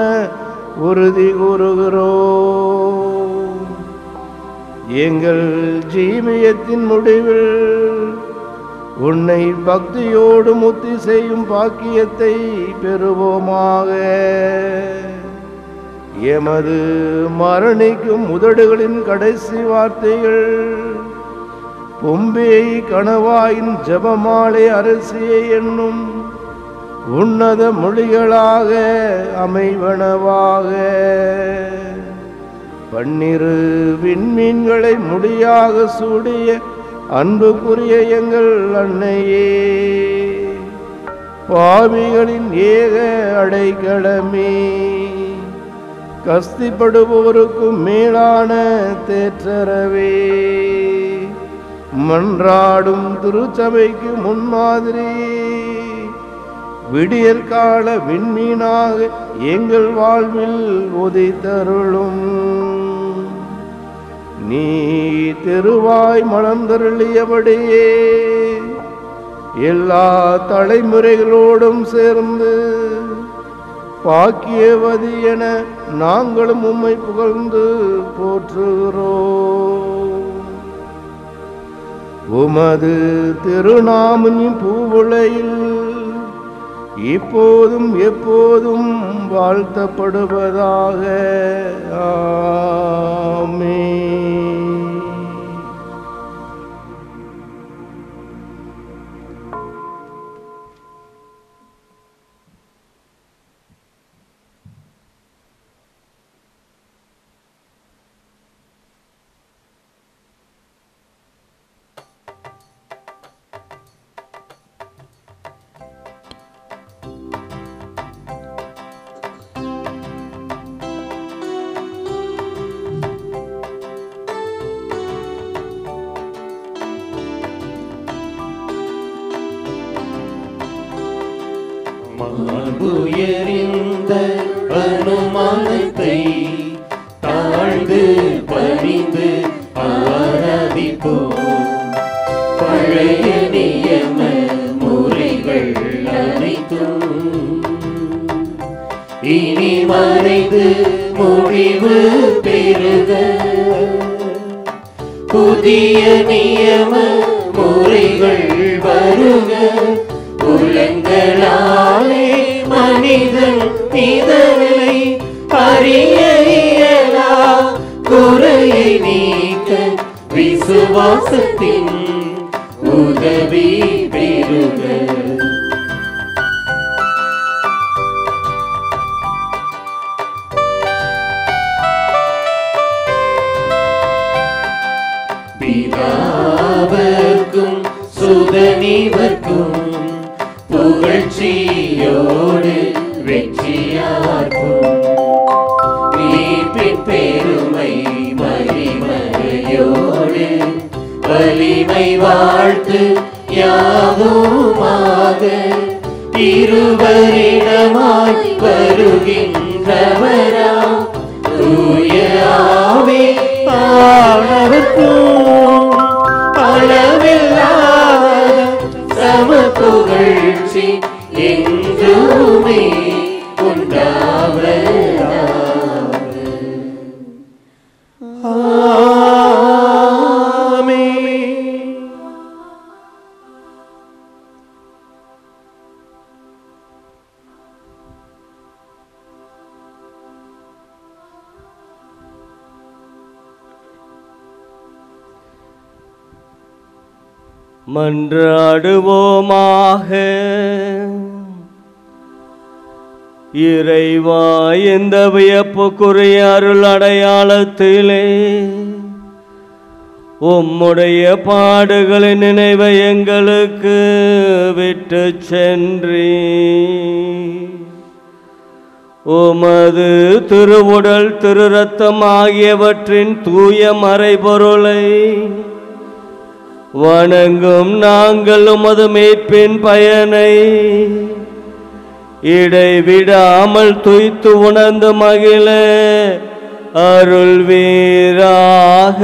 Speaker 2: உறுதி கூறுகிறோம். எங்கள் ஜீவியத்தின் முடிவில் உன்னை பக்தியோடு முத்தி செய்யும் பாக்கியத்தை பெறுவோமாக. எமது மரணிக்கும் உதடுகளின் கடைசி வார்த்தைகள் பொம்பேய் கணவாயின் ஜெபமாலை அரசியை என்னும் உன்னத மொழிகளாக அமைவனவாக. பன்னிரு விண்மீன்களை முடியாக சூடிய அன்புக்குரிய எங்கள் அன்னையே, பாவிகளின் ஏக அடைக்கலமே, கஸ்திப்படுவோருக்கும் மேலான தேற்றரவே, மன்றாடும் திருச்சபைக்கு முன்மாதிரியே, விடியற்கால விண்மீனாக எங்கள் வாழ்வில் உதித்தருளும். நீ திருவாய் மலர்ந்தருளியபடியே எல்லா தலைமுறைகளோடும் சேர்ந்து பாக்கியவதி என நாங்களும் உம்மை புகழ்ந்து போற்றுகிறோம். உமது திருநாமம் பூவுலையில் இப்போதும் எப்போதும் வாழ்த்தப்படுவதாக. ஆமென்.
Speaker 1: மாண்புயர்ந்த அனுமானத்தை தாழ்ந்து பணிந்து ஆராதிப்போம். பழைய நியம முறைகள் அனைத்தும் இனி மறைந்து முடிவு பெறுக. புதிய நியம முறைகள் வருக. புலன்களாலே மனிதன் இதனை அறிய இயலா. குறையை நீக்க விசுவாசத்தின் உதவி பெறுக. பிதாவர்க்கும் சுதனிவர்க்கும் புகழ்ச்சியோடு வெற்றியார்க்கும். மீட்பின் பெருமை மகிமையோடு வலிமை வாழ்த்து யாவுமாக. இருவரிடமாய் வருகின்றவரா தூய ஆவி ஆனவர்க்கும் அளவில்லாத சம புகழ்ச்சி என்றுமே உண்டாவதாக. ஆமென்.
Speaker 4: மன்றாடுவோமாக. இறைவா, இந்த வியப்புக்குரிய அருள் அடையாளத்திலே உம்முடைய பாடுகளின் நினைவை எங்களுக்கு விட்டு சென்றீ. உமது திருவுடல் திரு ரத்தம் ஆகியவற்றின் தூய மறைபொருளை வணங்கும் நாங்கள் உமது மீட்பின் பயனை இடைவிடாமல் துய்த்து உணர்ந்து மகிழ அருள்வீராக.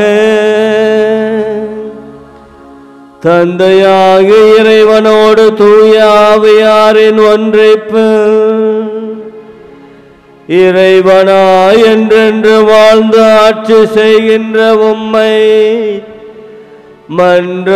Speaker 4: தந்தையாகிய இறைவனோடு தூய ஆவியாரின் ஒன்றிப்பு இறைவனாய் என்றென்று வாழ்ந்து ஆட்சி செய்கின்ற உம்மை மன்றாடுகின்றோம்.